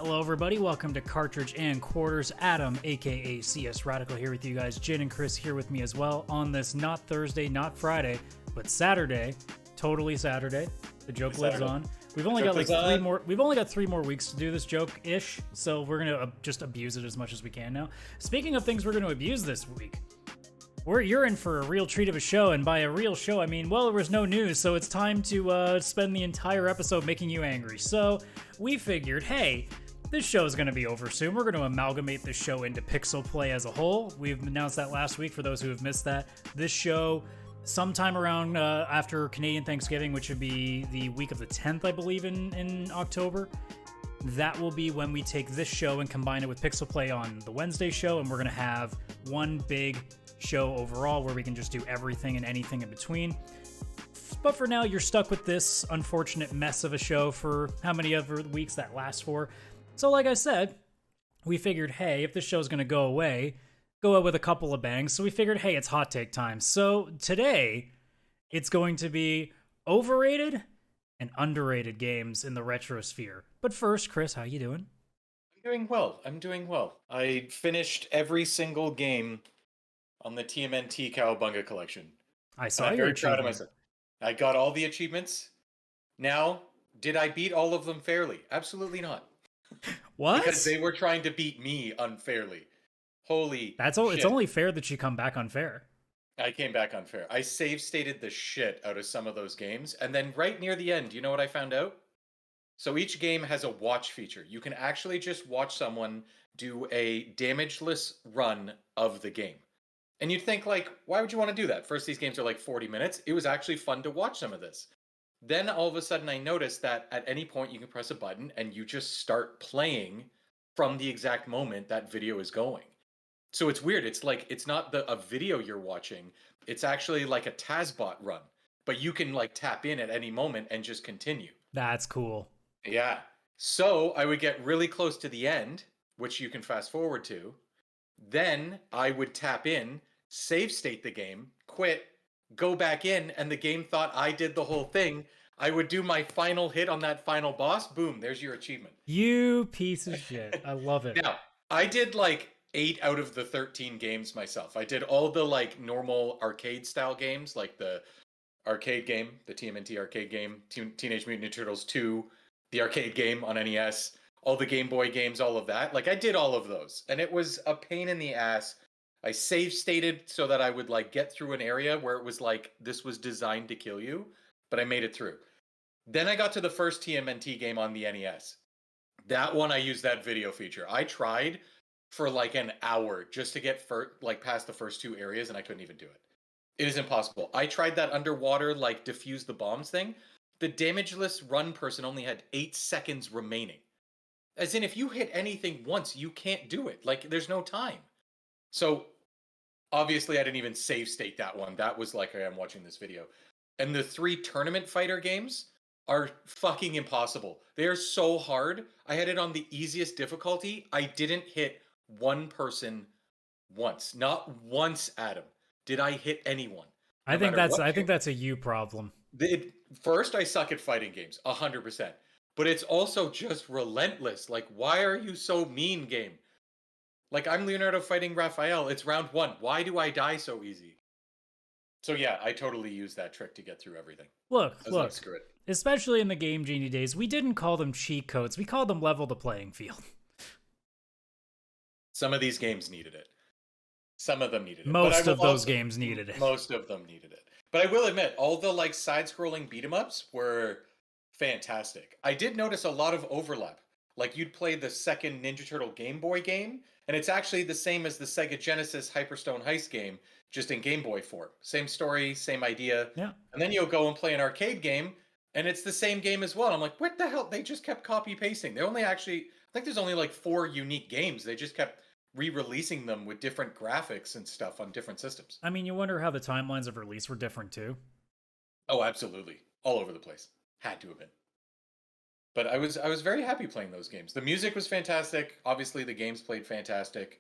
Hello, everybody. Welcome to Cartridge and Quarters. Adam, aka CS Radical, here with you guys. Jin and Chris here with me as well on this not Thursday, not Friday, but Saturday. Totally Saturday. The joke lives on. We've only got like three more. We've only got 3 more weeks to do this joke-ish, so we're gonna just abuse it as much as we can now. Speaking of things we're gonna abuse this week, you're in for a real treat of a show, and by a real show, I mean, well, there was no news, so it's time to spend the entire episode making you angry. So we figured, hey, this show is going to be over soon. We're going to amalgamate this show into Pixel Play as a whole. We've announced that last week for those who have missed that. This show, sometime around after Canadian Thanksgiving, which would be the week of the 10th, I believe, in October, that will be when we take this show and combine it with Pixel Play on the Wednesday show, and we're going to have one big show overall where we can just do everything and anything in between. But for now, you're stuck with this unfortunate mess of a show for how many other weeks that lasts for. So like I said, we figured, hey, if this show's going to go out with a couple of bangs. So we figured, hey, it's hot take time. So today, it's going to be overrated and underrated games in the retrosphere. But first, Chris, how you doing? I'm doing well. I finished every single game on the TMNT Cowabunga collection. I saw I'm your very proud of achievement. myself. I got all the achievements. Now, did I beat all of them fairly? Absolutely not. What? Because they were trying to beat me unfairly. Holy shit. It's only fair that you come back unfair. I came back unfair. I save stated the shit out of some of those games. And then right near the end, you know what I found out? So each game has a watch feature. You can actually just watch someone do a damageless run of the game. And you'd think, like, why would you want to do that? First, these games are like 40 minutes. It was actually fun to watch some of this. Then all of a sudden I noticed that at any point you can press a button and you just start playing from the exact moment that video is going. So it's weird. It's like, it's not a video you're watching. It's actually like a TASBot run. But you can like tap in at any moment and just continue. That's cool. Yeah. So I would get really close to the end, which you can fast forward to. Then I would tap in, save state the game, quit, go back in, and the game thought I did the whole thing. I would do my final hit on that final boss. Boom, there's your achievement. You piece of shit. I love it. Now, I did like 8 out of the 13 games myself. I did all the like normal arcade style games, like the arcade game, the TMNT arcade game, Teenage Mutant Ninja Turtles 2, the arcade game on NES, all the Game Boy games, all of that. Like I did all of those, and it was a pain in the ass. I save stated so that I would like get through an area where it was like this was designed to kill you, but I made it through. Then I got to the first TMNT game on the NES. That one I used that video feature. I tried for like an hour just to get past the first 2 areas, and I couldn't even do it. It is impossible. I tried that underwater like defuse the bombs thing. The damageless run person only had 8 seconds remaining. As in, if you hit anything once, you can't do it. Like, there's no time. So, obviously, I didn't even save state that one. That was like, I'm watching this video. And the 3 tournament fighter games are fucking impossible. They are so hard. I had it on the easiest difficulty. I didn't hit one person once. Not once, Adam. Did I hit anyone? I think that's a you problem. First, I suck at fighting games, 100%. But it's also just relentless. Like, why are you so mean, game? Like, I'm Leonardo fighting Raphael. It's round 1. Why do I die so easy? So yeah, I totally used that trick to get through everything. Look. Screw it. Especially in the Game Genie days, we didn't call them cheat codes. We called them level the playing field. Some of these games needed it. Some of them needed it. Most of those games needed it. Most of them needed it. But I will admit, all the like side-scrolling beat-em-ups were fantastic. I did notice a lot of overlap. Like you'd play the second Ninja Turtle Game Boy game, and it's actually the same as the Sega Genesis Hyperstone Heist game, just in Game Boy form. Same story, same idea. Yeah. And then you'll go and play an arcade game, and it's the same game as well. I'm like, what the hell? They just kept copy-pasting. I think there's only like 4 unique games. They just kept re-releasing them with different graphics and stuff on different systems. I mean, you wonder how the timelines of release were different too. Oh, absolutely. All over the place. Had to have been. But I was very happy playing those games. The music was fantastic. Obviously, the games played fantastic.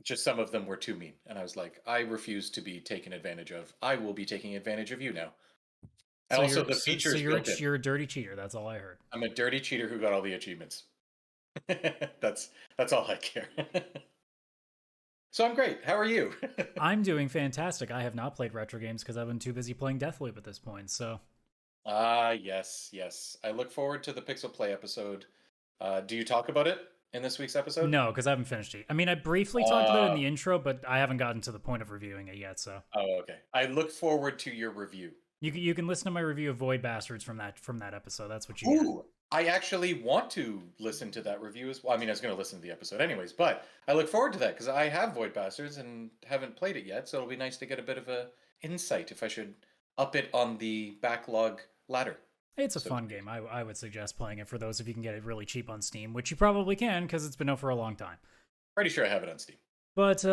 Just some of them were too mean. And I was like, I refuse to be taken advantage of. I will be taking advantage of you now. And so also the features. So you're a dirty cheater. That's all I heard. I'm a dirty cheater who got all the achievements. that's that's all I care. So I'm great. How are you? I'm doing fantastic. I have not played retro games because I've been too busy playing Deathloop at this point. So Ah, yes, yes. I look forward to the Pixel Play episode. Do you talk about it in this week's episode? no, because I haven't finished it. I mean, I briefly talked about it in Uh, the intro, but I haven't gotten to the point of reviewing it yet. So oh, okay. I look forward to your review. you can listen to my review of Void Bastards from that episode. That's what you get. Ooh, I actually want to listen to that review as well. I mean, I was going to listen to the episode anyways, but I look forward to that because I have Void Bastards and haven't played it yet, so it'll be nice to get a bit of a insight if I should up it on the backlog ladder. It's a So fun game. I would suggest playing it for those if you can get it really cheap on Steam, which you probably can because it's been out for a long time. pretty sure I have it on Steam. But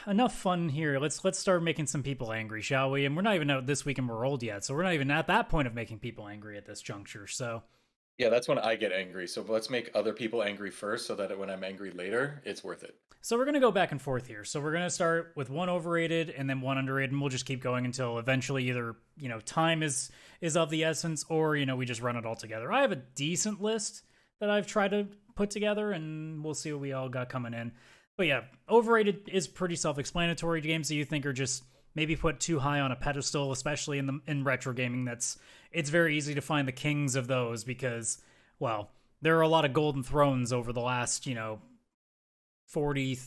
enough fun here. Let's start making some people angry, shall we? And we're not even out this week and we're old yet, so we're not even at that point of making people angry at this juncture. So Yeah, that's when I get angry. So let's make other people angry first so that when I'm angry later, it's worth it. So we're going to go back and forth here. So we're going to start with one overrated and then one underrated, and we'll just keep going until eventually either, time is of the essence or, we just run it all together. I have a decent list that I've tried to put together, and we'll see what we all got coming in. But yeah, overrated is pretty self-explanatory. Games that you think are just maybe put too high on a pedestal, especially in retro gaming. It's very easy to find the kings of those because, well, there are a lot of golden thrones over the last, 40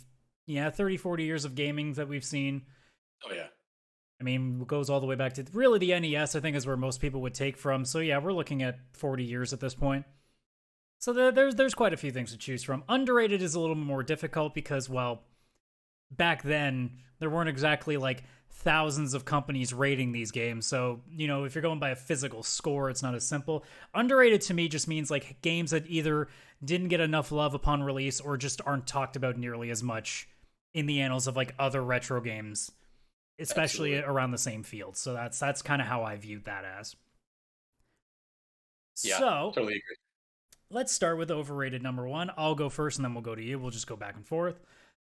30 40 years of gaming that we've seen. Oh yeah. I mean, it goes all the way back to really the NES, I think, is where most people would take from. So yeah, we're looking at 40 years at this point. So there's quite a few things to choose from. Underrated is a little more difficult because, well, back then there weren't exactly like thousands of companies rating these games. So, if you're going by a physical score, it's not as simple. Underrated to me just means like games that either didn't get enough love upon release or just aren't talked about nearly as much in the annals of like other retro games, especially Absolutely. around the same field. So that's kind of how I viewed that as. Yeah, So, totally agree. let's start with overrated number one. I'll go first and then we'll go to you. We'll just go back and forth.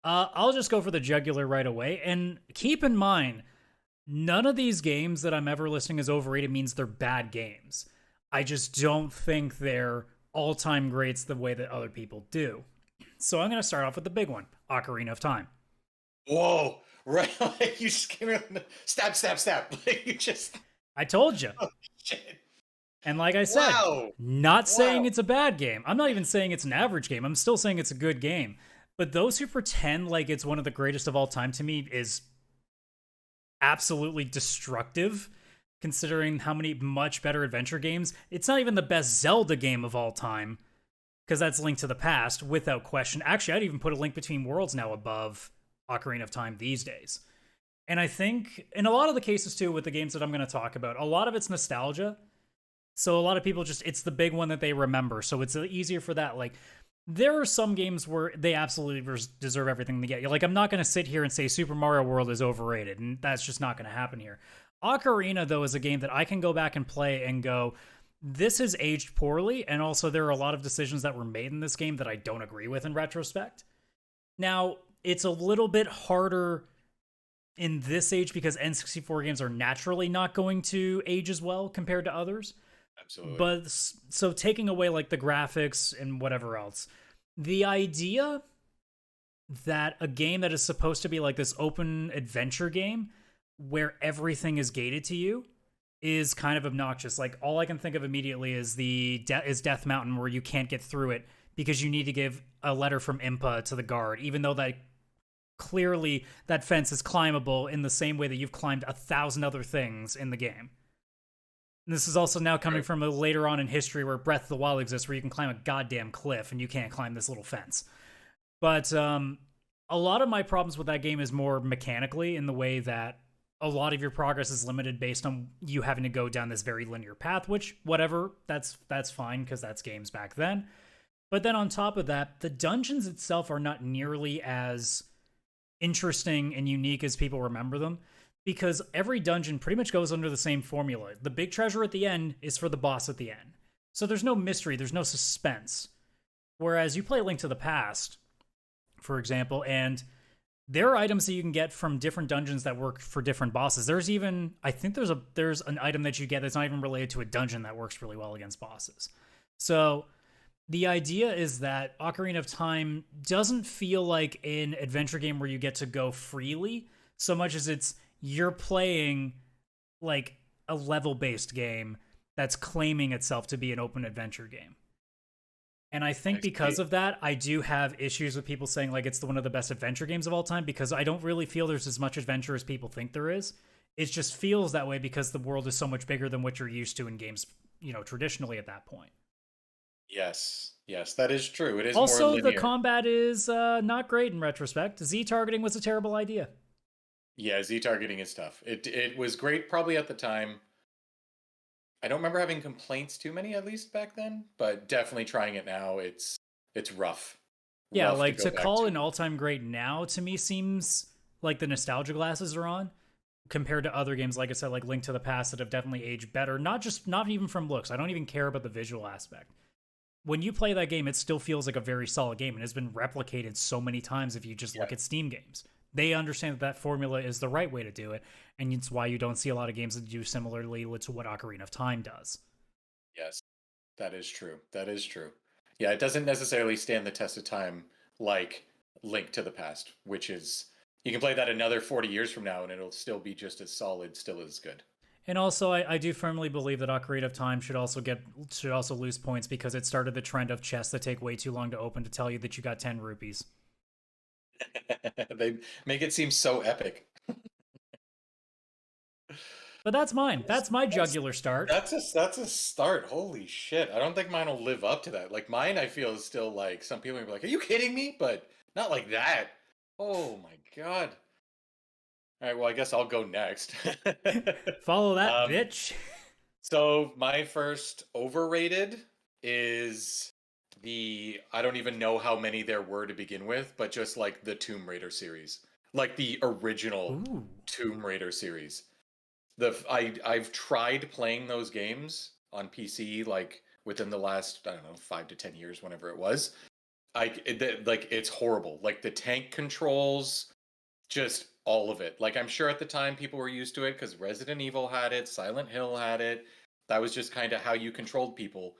I'll just go for the jugular right away. And keep in mind, none of these games that I'm ever listing as overrated means they're bad games. I just don't think they're all-time greats the way that other people do. So I'm going to start off with the big one, Ocarina of Time. Whoa. Right. Like you just came in, stab, stab, stab. Like you just I told you. oh, shit. And like I said, Wow. not saying Wow. it's a bad game. I'm not even saying it's an average game. I'm still saying it's a good game. But those who pretend like it's one of the greatest of all time to me is absolutely destructive, considering how many much better adventure games. It's not even the best Zelda game of all time, because that's Link to the Past, without question. Actually, I'd even put a Link Between Worlds now above Ocarina of Time these days. And I think, in a lot of the cases too, with the games that I'm going to talk about, a lot of it's nostalgia. So a lot of people it's the big one that they remember. So it's easier for that. Like, there are some games where they absolutely deserve everything they get. Like, I'm not going to sit here and say Super Mario World is overrated, and that's just not going to happen here. Ocarina, though, is a game that I can go back and play and go, this has aged poorly, and also there are a lot of decisions that were made in this game that I don't agree with in retrospect. Now, it's a little bit harder in this age because N64 games are naturally not going to age as well compared to others. Absolutely. But so taking away like the graphics and whatever else, the idea that a game that is supposed to be like this open adventure game where everything is gated to you is kind of obnoxious. Like, all I can think of immediately is is Death Mountain, where you can't get through it because you need to give a letter from Impa to the guard, even though that clearly that fence is climbable in the same way that you've climbed 1,000 other things in the game. And this is also now coming from a later on in history where Breath of the Wild exists, where you can climb a goddamn cliff and you can't climb this little fence. But a lot of my problems with that game is more mechanically, in the way that a lot of your progress is limited based on you having to go down this very linear path, which, whatever, that's fine because that's games back then. But then on top of that, the dungeons itself are not nearly as interesting and unique as people remember them, because every dungeon pretty much goes under the same formula. The big treasure at the end is for the boss at the end. So there's no mystery, there's no suspense. Whereas you play Link to the Past, for example, and there are items that you can get from different dungeons that work for different bosses. There's even, I think there's an item that you get that's not even related to a dungeon that works really well against bosses. So The idea is that Ocarina of Time doesn't feel like an adventure game where you get to go freely so much as you're playing like a level based game that's claiming itself to be an open adventure game. And I think I because see. of that, I do have issues with people saying like it's one of the best adventure games of all time because I don't really feel there's as much adventure as people think there is. It just feels that way because the world is so much bigger than what you're used to in games, traditionally at that point. Yes, yes, that is true. It is more Also, the linear. combat is not great in retrospect. Z targeting was a terrible idea. Yeah, Z targeting is tough. It was great probably at the time. I don't remember having complaints too many at least back then, but definitely trying it now, it's rough. Yeah, Rough to like go to back call to. an all time great now to me seems like the nostalgia glasses are on compared to other games, like I said, like Link to the Past that have definitely aged better. Not even from looks. I don't even care about the visual aspect. When you play that game, it still feels like a very solid game and has been replicated so many times if you just Yeah. look at Steam games. They understand that that formula is the right way to do it, and it's why you don't see a lot of games that do similarly to what Ocarina of Time does. Yes. That is true. That is true. Yeah, it doesn't necessarily stand the test of time like Link to the Past, which is you can play that another 40 years from now and it'll still be just as solid, still as good. And also, I do firmly believe that Ocarina of Time should also lose points because it started the trend of chests that take way too long to open to tell you that you got 10 rupees. They make it seem so epic. But that's mine. That's, That's my that's jugular start. that's a start. Holy shit. I don't think mine will live up to that. Like mine I feel is still like some people will be like, "Are you kidding me?" But not like that. Oh my god. All right, well, I guess I'll go next. Follow that, um bitch. So my first overrated is I don't even know how many there were to begin with, but just like the Tomb Raider series, like the original Ooh. Tomb Raider series. I've tried playing those games on PC like within the last I don't know 5 to 10 years, whenever it was. Like it's horrible. Like the tank controls, just all of it. Like I'm sure at the time people were used to it because Resident Evil had it, Silent Hill had it. That was just kind of how you controlled people.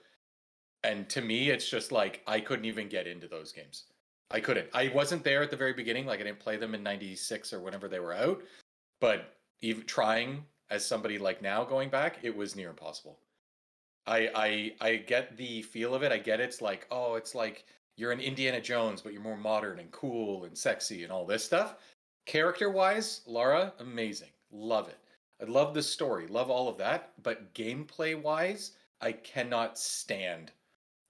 And to me, it's just like I couldn't even get into those games. I couldn't. I wasn't there at the very beginning. Like I didn't play them in '96 or whenever they were out. But even trying as somebody like now going back, it was near impossible. I get the feel of it. I get it's like, oh, it's like you're an Indiana Jones, but you're more modern and cool and sexy and all this stuff. Character wise, Lara, amazing. Love it. I love the story, love all of that. But gameplay wise, I cannot stand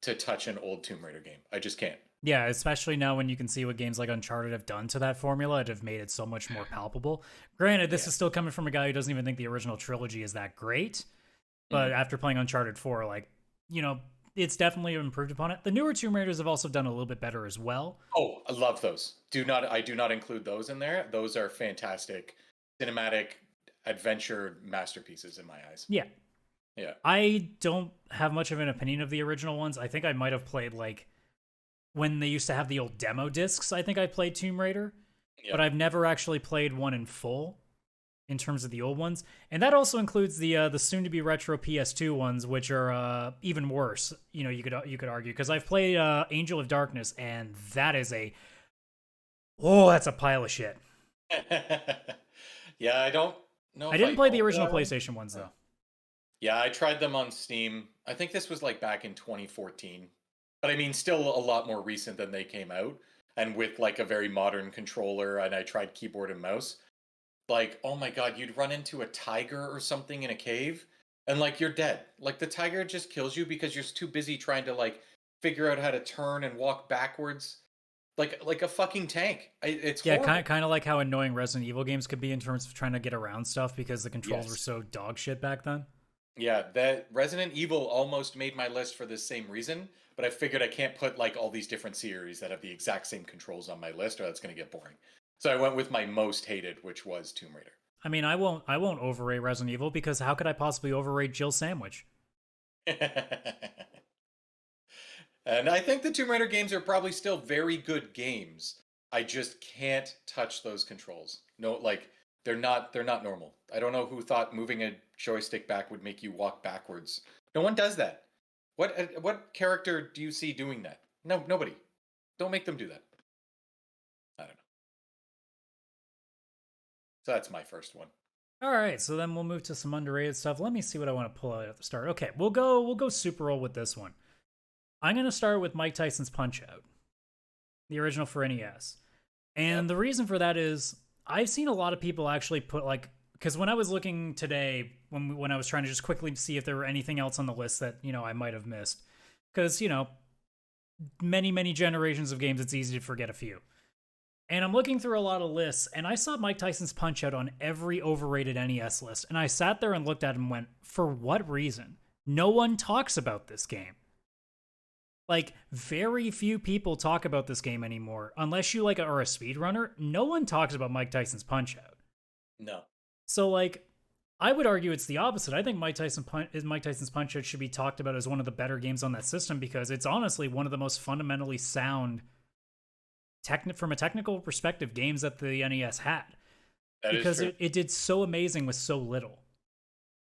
to touch an old Tomb Raider game. I just can't. Yeah, especially now when you can see what games like Uncharted have done to that formula, it have made it so much more palpable. Granted, this Yeah. is still coming from a guy who doesn't even think the original trilogy is that great, but Mhm. after playing Uncharted 4, like, you know, it's definitely improved upon it. The newer Tomb Raiders have also done a little bit better as well. Oh, I love those. I do not include those in there. Those are fantastic cinematic adventure masterpieces in my eyes. Yeah, Yeah. I don't have much of an opinion of the original ones. I think I might have played like when they used to have the old demo discs. I think I played Tomb Raider, but Yep. I've never actually played one in full in terms of the old ones, and that also includes the soon to be retro PS2 ones, which are even worse. You could argue because I've played Angel of Darkness, and that is that's a pile of shit. Yeah, I don't know I if didn't I play the owned original that one. PlayStation ones Huh. though. Yeah, I tried them on Steam. I think this was like back in 2014. But I mean, still a lot more recent than they came out. And with like a very modern controller, and I tried keyboard and mouse. Like, oh my God, you'd run into a tiger or something in a cave, and like you're dead. Like the tiger just kills you because you're too busy trying to like figure out how to turn and walk backwards. Like a fucking tank. It's Yeah, kind horrible. of, kind of like how annoying Resident Evil games could be in terms of trying to get around stuff because the controls were Yes. so dog shit back then. Yeah, that Resident Evil almost made my list for this same reason, but I figured I can't put like all these different series that have the exact same controls on my list, or that's going to get boring. So I went with my most hated, which was Tomb Raider. I mean, I won't overrate Resident Evil because how could I possibly overrate Jill Sandwich? And I think the Tomb Raider games are probably still very good games. I just can't touch those controls. No, like they're not normal. I don't know who thought moving a joystick back would make you walk backwards. No one does that. What character do you see doing that? No, nobody. Don't make them do that. I don't know. So that's my first one. All right, so then we'll move to some underrated stuff. Let me see what I want to pull out at the start. Okay, we'll go super roll with this one. I'm gonna start with Mike Tyson's Punch Out, the original for NES. And the reason for that is I've seen a lot of people actually put like, because when I was looking today, when I was trying to just quickly see if there were anything else on the list that I might have missed, because many generations of games, it's easy to forget a few. And I'm looking through a lot of lists, and I saw Mike Tyson's Punch Out on every overrated NES list, and I sat there and looked at it and went, for what reason? No one talks about this game. Like, very few people talk about this game anymore. Unless you are a speedrunner, no one talks about Mike Tyson's Punch Out. No. So, like, I would argue it's the opposite. I think Mike Tyson's Punch Out should be talked about as one of the better games on that system because it's honestly one of the most fundamentally sound, from a technical perspective, games that the NES had. Because it did so amazing with so little.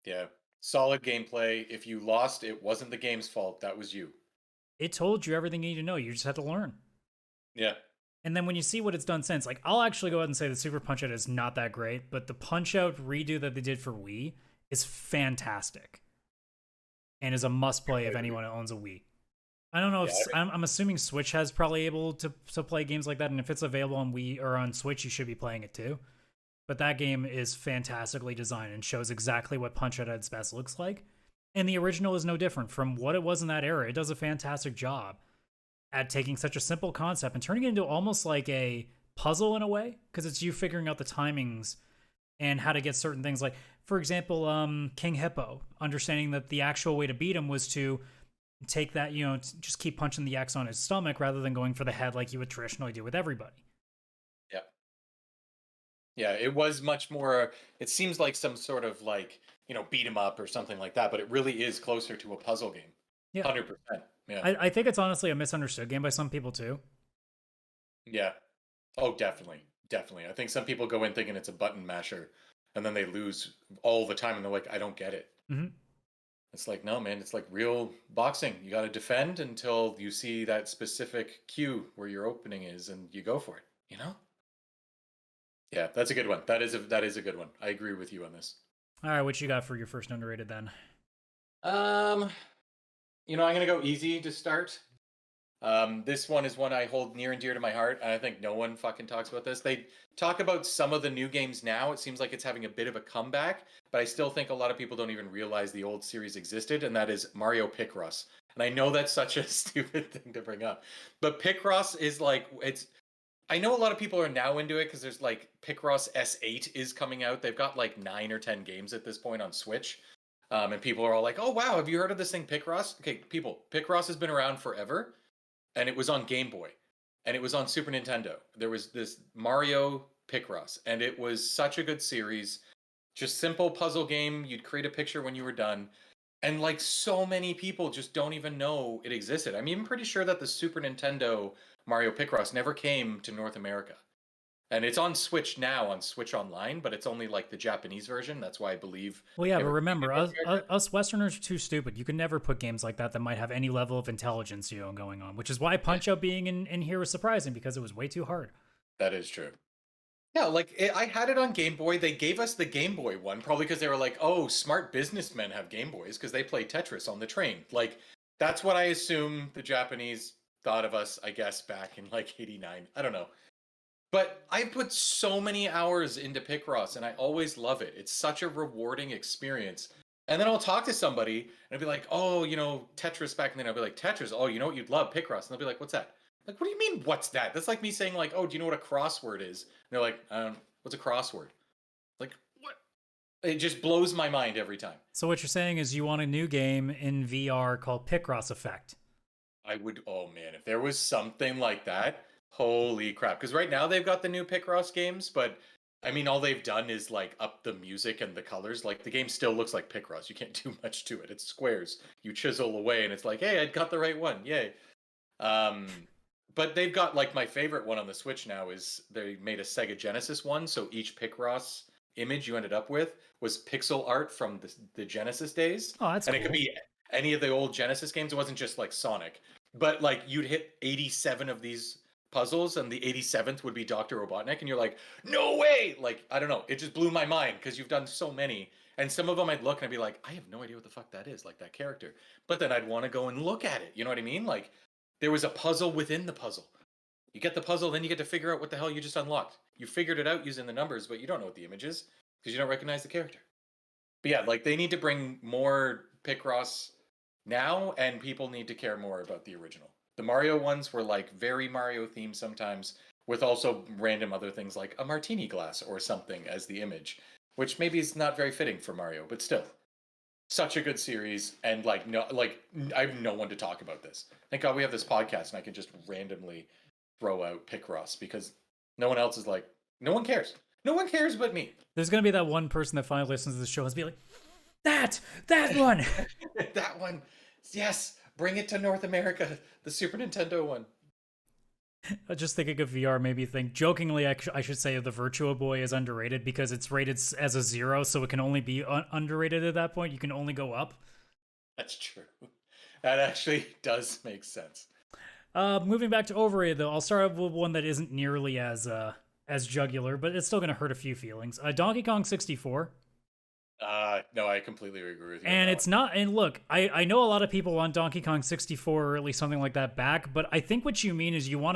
Yeah. Solid gameplay. If you lost, it wasn't the game's fault. That was you. It told you everything you need to know. You just had to learn. Yeah. And then when you see what it's done since, like, I'll actually go ahead and say the Super Punch Out is not that great, but the Punch Out redo that they did for Wii is fantastic and is a must play if anyone owns a Wii. I don't know if I'm assuming Switch has probably able to play games like that, and if it's available on Wii or on Switch, you should be playing it too. But that game is fantastically designed and shows exactly what Punch Out at its best looks like. And the original is no different from what it was in that era. It does a fantastic job at taking such a simple concept and turning it into almost like a puzzle in a way, because it's you figuring out the timings and how to get certain things. Like, for example, King Hippo, understanding that the actual way to beat him was to take that, just keep punching the X on his stomach rather than going for the head like you would traditionally do with everybody. Yeah. Yeah, it was much more, it seems like some sort of beat 'em up or something like that, but it really is closer to a puzzle game. Yeah. 100%. Yeah. I think it's honestly a misunderstood game by some people too. Yeah. Oh, definitely. Definitely. I think some people go in thinking it's a button masher and then they lose all the time and they're like, I don't get it. Mm-hmm. It's like, no, man, it's like real boxing. You got to defend until you see that specific cue where your opening is and you go for it, Yeah, that's a good one. That is a good one. I agree with you on this. All right, what you got for your first underrated then? I'm gonna go easy to start. This one is one I hold near and dear to my heart, and I think no one fucking talks about this. They talk about some of the new games now. It seems like it's having a bit of a comeback, but I still think a lot of people don't even realize the old series existed, and that is Mario Picross. And I know that's such a stupid thing to bring up, but Picross is I know a lot of people are now into it because there's Picross S8 is coming out. They've got 9 or 10 games at this point on Switch. And people are all like, oh, wow, have you heard of this thing, Picross? Okay, people, Picross has been around forever. And it was on Game Boy. And it was on Super Nintendo. There was this Mario Picross. And it was such a good series. Just simple puzzle game. You'd create a picture when you were done. And so many people just don't even know it existed. I'm even pretty sure that the Super Nintendo Mario Picross never came to North America. And it's on Switch now, on Switch Online, but it's only the Japanese version. That's why I believe. Well, yeah, but remember, us Westerners are too stupid. You can never put games like that might have any level of intelligence going on, which is why Punch Out being in here was surprising, because it was way too hard. That is true. Yeah, I had it on Game Boy. They gave us the Game Boy one, probably because they were like, oh, smart businessmen have Game Boys because they play Tetris on the train. That's what I assume the Japanese thought of us, I guess, back in 89. I don't know. But I put so many hours into Picross, and I always love it. It's such a rewarding experience. And then I'll talk to somebody, and I'll be like, oh, Tetris back then. I'll be like, Tetris, oh, you know what you'd love? Picross. And they'll be like, what's that? What do you mean, what's that? That's like me saying, oh, do you know what a crossword is? And they're like, what's a crossword? What? It just blows my mind every time. So what you're saying is you want a new game in VR called Picross Effect. Oh, man, if there was something like that... Holy crap. Because right now they've got the new Picross games, but I mean, all they've done is up the music and the colors. The game still looks like Picross. You can't do much to it. It's squares. You chisel away and it's hey, I got the right one. Yay. But they've got my favorite one on the Switch now is they made a Sega Genesis one. So each Picross image you ended up with was pixel art from the Genesis days. Oh, that's and cool. any of the old Genesis games, it wasn't just like Sonic, but like you'd hit 87 of these puzzles and the 87th would be Dr. Robotnik and you're like, no way. Like, I don't know. It just blew my mind because you've done so many. And some of them I'd look and I'd be like, I have no idea what the fuck that is, like that character. But then I'd want to go and look at it. You know what I mean? Like there was a puzzle within the puzzle. You get the puzzle, then you get to figure out what the hell you just unlocked. You figured it out using the numbers, but you don't know what the image is because you don't recognize the character. But yeah, like they need to bring more Picross now, and people need to care more about the original. The Mario ones were like very Mario themed sometimes, with also random other things like a martini glass or something as the image, which maybe is not very fitting for Mario, but still, such a good series. And like no, like I have no one to talk about this. Thank God we have this podcast, and I can just randomly throw out Picross because no one else is like, no one cares. No one cares but me. There's gonna be that one person that finally listens to the show and be like, that one. That one. Yes, bring it to North America. The Super Nintendo one. Just thinking of VR made me think, jokingly, I should say the Virtua Boy is underrated because it's rated as a 0, so it can only be underrated at that point. You can only go up. That's true. That actually does make sense. Moving back to Overrated, though, I'll start with one that isn't nearly as jugular, but it's still going to hurt a few feelings. Donkey Kong 64. No, I completely agree with you. And it's not, and look, I know a lot of people want Donkey Kong 64 or at least something like that back, but I think what you mean is you want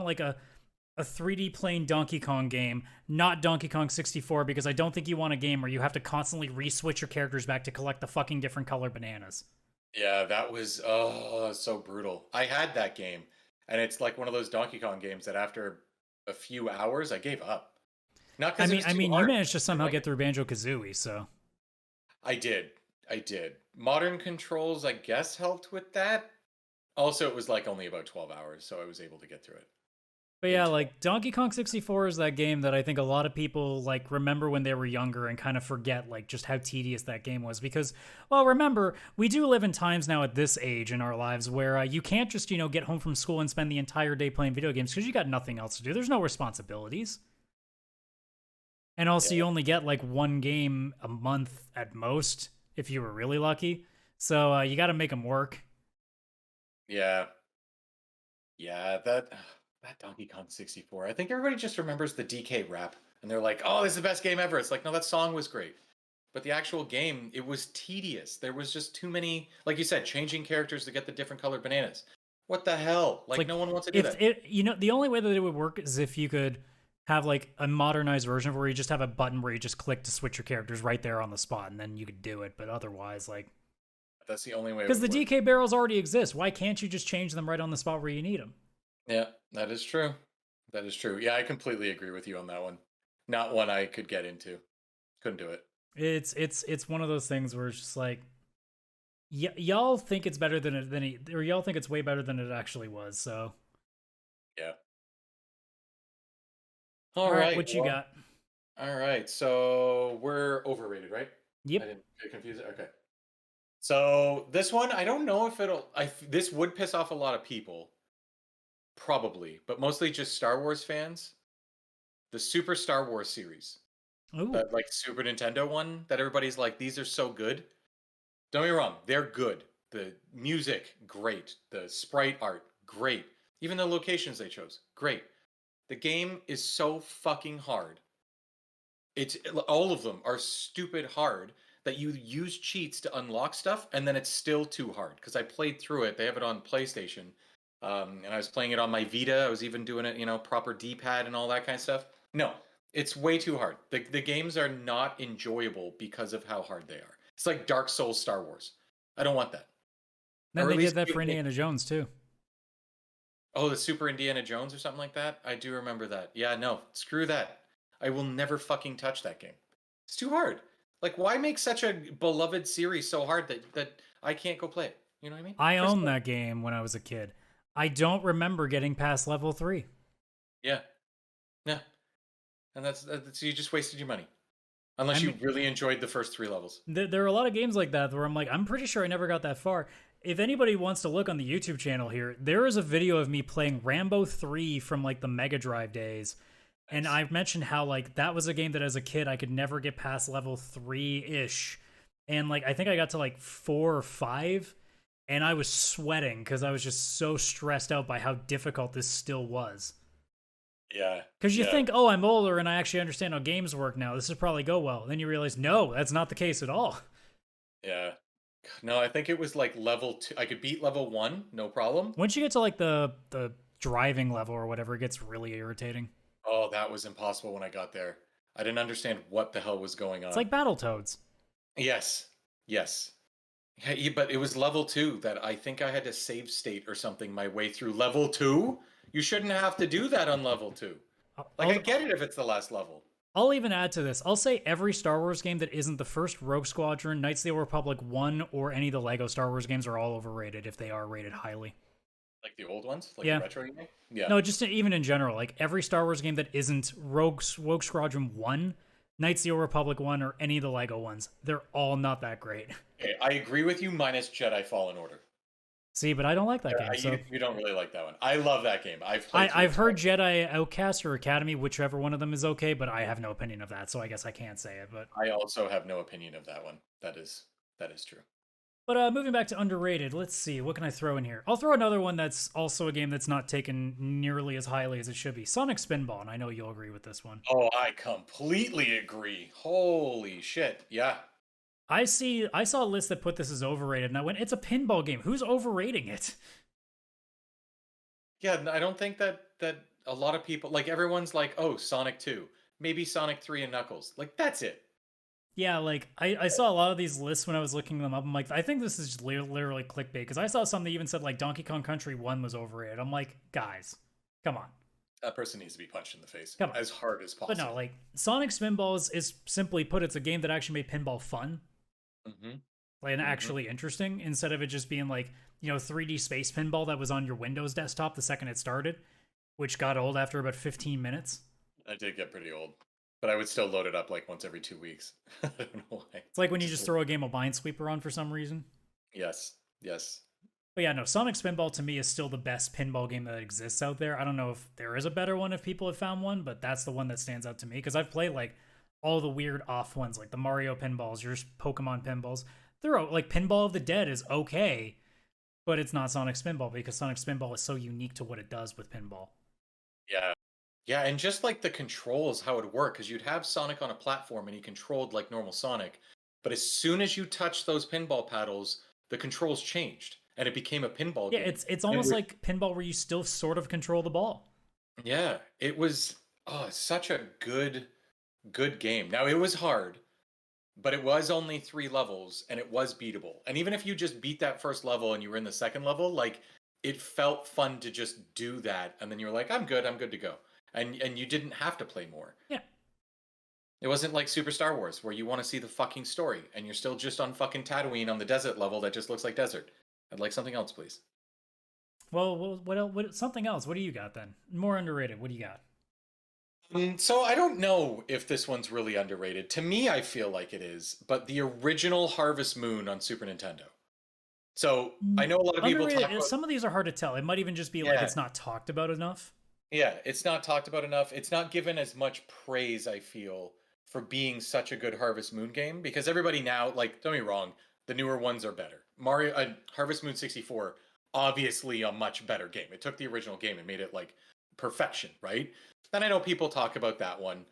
like a 3D plane Donkey Kong game, not Donkey Kong 64, because I don't think you want a game where you have to constantly re-switch your characters back to collect the fucking different color bananas. Yeah, that was so brutal. I had that game, and it's like one of those Donkey Kong games that after a few hours I gave up. Not because I mean, you managed to somehow get through Banjo-Kazooie, so I did. Modern controls, I guess, helped with that. Also, it was like only about 12 hours, so I was able to get through it. But yeah, like Donkey Kong 64 is that game that I think a lot of people like remember when they were younger and kind of forget like just how tedious that game was because, well, remember, we do live in times now at this age in our lives where you can't just, get home from school and spend the entire day playing video games because you got nothing else to do. There's no responsibilities. And also you only get like one game a month at most if you were really lucky. So you got to make them work. Yeah. Yeah, that Donkey Kong 64. I think everybody just remembers the DK rap and they're like, "Oh, this is the best game ever." It's like, "No, that song was great." But the actual game, it was tedious. There was just too many, like you said, changing characters to get the different colored bananas. What the hell? Like no one wants to do that. The only way that it would work is if you could have like a modernized version where you just have a button where you just click to switch your characters right there on the spot and then you could do it. But otherwise, like, that's the only way. Because the DK barrels already exist. Why can't you just change them right on the spot where you need them? Yeah, that is true. That is true. Yeah, I completely agree with you on that one. Not one I could get into. Couldn't do it. It's one of those things where it's just like, y'all think it's better or y'all think it's way better than it actually was. So yeah. All right, what you got? All right, so we're overrated, right? Yep. I didn't get confused. Okay. So this one, I don't know if this would piss off a lot of people, probably, but mostly just Star Wars fans. The Super Star Wars series, that like Super Nintendo one that everybody's like, these are so good. Don't get me wrong, they're good. The music, great. The sprite art, great. Even the locations they chose, great. The game is so fucking hard. All of them are stupid hard that you use cheats to unlock stuff, and then it's still too hard. Because I played through it. They have it on PlayStation, and I was playing it on my Vita. I was even doing it, proper D-pad and all that kind of stuff. No, it's way too hard. The games are not enjoyable because of how hard they are. It's like Dark Souls Star Wars. I don't want that. Then they did that for Indiana Jones too. Oh, the Super Indiana Jones or something like that? I do remember that. Yeah, no, screw that. I will never fucking touch that game. It's too hard. Like, why make such a beloved series so hard that I can't go play it? You know what I mean? I owned that game when I was a kid. I don't remember getting past level 3. Yeah. Yeah. And that's you just wasted your money. Unless you really enjoyed the first 3 levels. There are a lot of games like that where I'm like, I'm pretty sure I never got that far. If anybody wants to look on the YouTube channel here, there is a video of me playing Rambo 3 from like the Mega Drive days. And I've mentioned how like that was a game that as a kid I could never get past level 3-ish. and like I think I got to like 4 or 5, and I was sweating because I was just so stressed out by how difficult this still was. Yeah. Because you Yeah. think, oh, I'm older and I actually understand how games work now. This will probably go well. Then you realize, no, that's not the case at all. Yeah. No, I think it was like level 2. I could beat level 1, no problem. Once you get to like the driving level or whatever, it gets really irritating. Oh, that was impossible when I got there. I didn't understand what the hell was going It's on. like Battletoads. Yes. Yes. Yeah, but it was level 2 that I think I had to save state or something my way through level 2. You shouldn't have to do that on level 2. Like, I I'll, get it if it's the last level. I'll even add to this. I'll say every Star Wars game that isn't the first Rogue Squadron, Knights of the Old Republic 1, or any of the Lego Star Wars games are all overrated if they are rated highly. Like the old ones? Like the Yeah. retro game? Yeah. No, just even in general, like every Star Wars game that isn't Rogue Squadron 1, Knights of the Old Republic 1, or any of the Lego ones, they're all not that great. Okay, I agree with you minus Jedi Fallen Order. See, but I don't like that game. So You don't really like that one. I love that game. I've played through I've it heard twice. Jedi Outcast or Academy, whichever one of them is okay, but I have no opinion of that, so I guess I can't say it. I also have no opinion of that one. That is true. But moving back to underrated, let's see, what can I throw in here? I'll throw another one that's also a game that's not taken nearly as highly as it should be. Sonic Spinball, and I know you'll agree with this one. Oh, I completely agree. Holy shit. Yeah. I saw a list that put this as overrated, and I went, it's a pinball game. Who's overrating it? Yeah, I don't think that a lot of people like everyone's like, "Oh, Sonic 2, maybe Sonic 3 and Knuckles." Like that's it. Yeah, like I saw a lot of these lists when I was looking them up. I'm like, I think this is just literally clickbait because I saw some that even said like Donkey Kong Country 1 was overrated. I'm like, guys, come on. That person needs to be punched in the face Come on. as hard as But possible. no, like Sonic Spinball is simply put, it's a game that actually made pinball fun. Mm-hmm. Like, and actually interesting instead of it just being like, 3D space pinball that was on your Windows desktop the second it started, which got old after about 15 minutes. I did get pretty old, but I would still load it up like once every 2 weeks. I don't know why. It's like when you just throw a game of Minesweeper on for some reason. Yes. Yes. But yeah, no, Sonic Spinball to me is still the best pinball game that exists out there. I don't know if there is a better one if people have found one, but that's the one that stands out to me because I've played like all the weird off ones, like the Mario pinballs, your Pokemon pinballs. They're like Pinball of the Dead is okay, but it's not Sonic Spinball because Sonic Spinball is so unique to what it does with pinball. Yeah. Yeah, and just like the controls, how it worked, because you'd have Sonic on a platform and he controlled like normal Sonic, but as soon as you touch those pinball paddles, the controls changed and it became a pinball Yeah, game. it's almost like pinball where you still sort of control the ball. Yeah, it was such a good game. Now it was hard, but it was only 3 levels and it was beatable. And even if you just beat that first level and you were in the second level, like it felt fun to just do that and then you were like, I'm good to go. And you didn't have to play more. Yeah. It wasn't like Super Star Wars where you want to see the fucking story and you're still just on fucking Tatooine on the desert level that just looks like desert. I'd like something else, please. Well, what else? Something else? What do you got then? More underrated. What do you got? So I don't know if this one's really underrated. To me, I feel like it is, but the original Harvest Moon on Super Nintendo. So I know a lot of people talk Underrated. about, Some of these are hard to tell. It might even just be like Yeah. it's not talked about enough. yeah, it's not talked about enough. It's not given as much praise, I feel, for being such a good Harvest Moon game because everybody now, like, don't get me wrong, the newer ones are better. Harvest Moon 64, obviously a much better game. It took the original game and made it like perfection, right? And I know people talk about that one.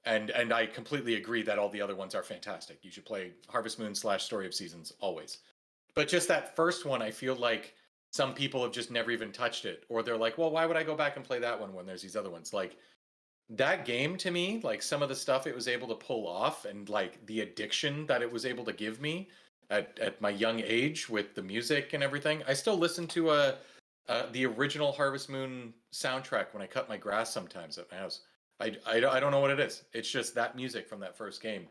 And I completely agree that all the other ones are fantastic. You should play Harvest Moon / Story of Seasons always. But just that first one, I feel like some people have just never even touched it. Or they're like, well, why would I go back and play that one when there's these other ones? Like, that game to me, like some of the stuff it was able to pull off and like the addiction that it was able to give me at my young age with the music and everything. I still listen to the original Harvest Moon soundtrack when I cut my grass sometimes at my house. I don't know what it is. It's just that music from that first game.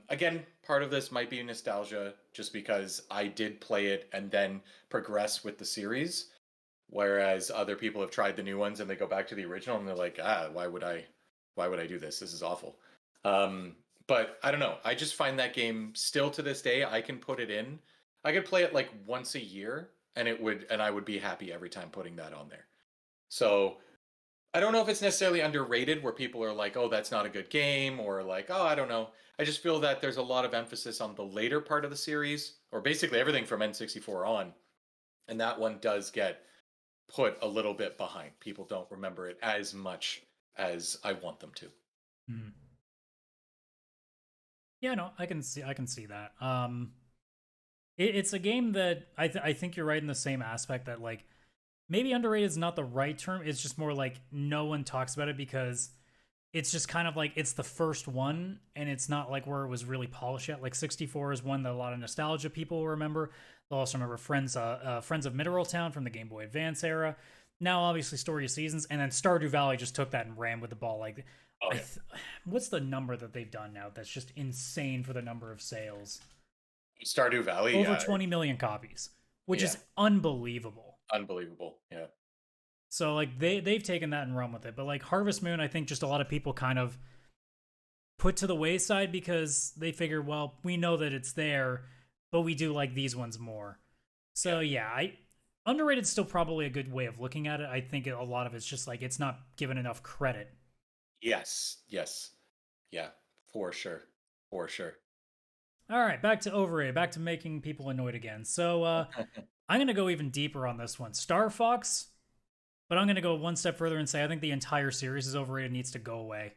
Again, part of this might be nostalgia just because I did play it and then progress with the series. Whereas other people have tried the new ones and they go back to the original and they're like, why would I do this? This is awful. But I don't know. I just find that game still to this day, I can put it in. I could play it like once a year and I would be happy every time putting that on there. So I don't know if it's necessarily underrated where people are like, oh, that's not a good game, or like, oh, I don't know. I just feel that there's a lot of emphasis on the later part of the series, or basically everything from N64 on. And that one does get put a little bit behind. People don't remember it as much as I want them to. Mhm. Yeah, no, I can see that. It's a game that I think you're right in the same aspect that like maybe underrated is not the right term. It's just more like no one talks about it because it's just kind of like it's the first one and it's not like where it was really polished yet. Like 64 is one that a lot of nostalgia people will remember. They'll also remember Friends of Mineral Town from the Game Boy Advance era. Now obviously Story of Seasons, and then Stardew Valley just took that and ran with the ball. Like Oh I yeah, th- what's the number that they've done now that's just insane for the number of sales? Stardew Valley, Over yeah, 20 million copies, which yeah, is unbelievable. unbelievable, yeah. So like they've taken that and run with it. But like Harvest Moon, I think just a lot of people kind of put to the wayside because they figure, well, we know that it's there, but we do like these ones more. Yeah. So yeah, I underrated still probably a good way of looking at it. I think a lot of it's just like it's not given enough credit. Yes, yes, yeah, for sure, for sure. All right, back to overrated, back to making people annoyed again. So I'm gonna go even deeper on this one. Star Fox, but I'm gonna go one step further and say I think the entire series is overrated, needs to go away.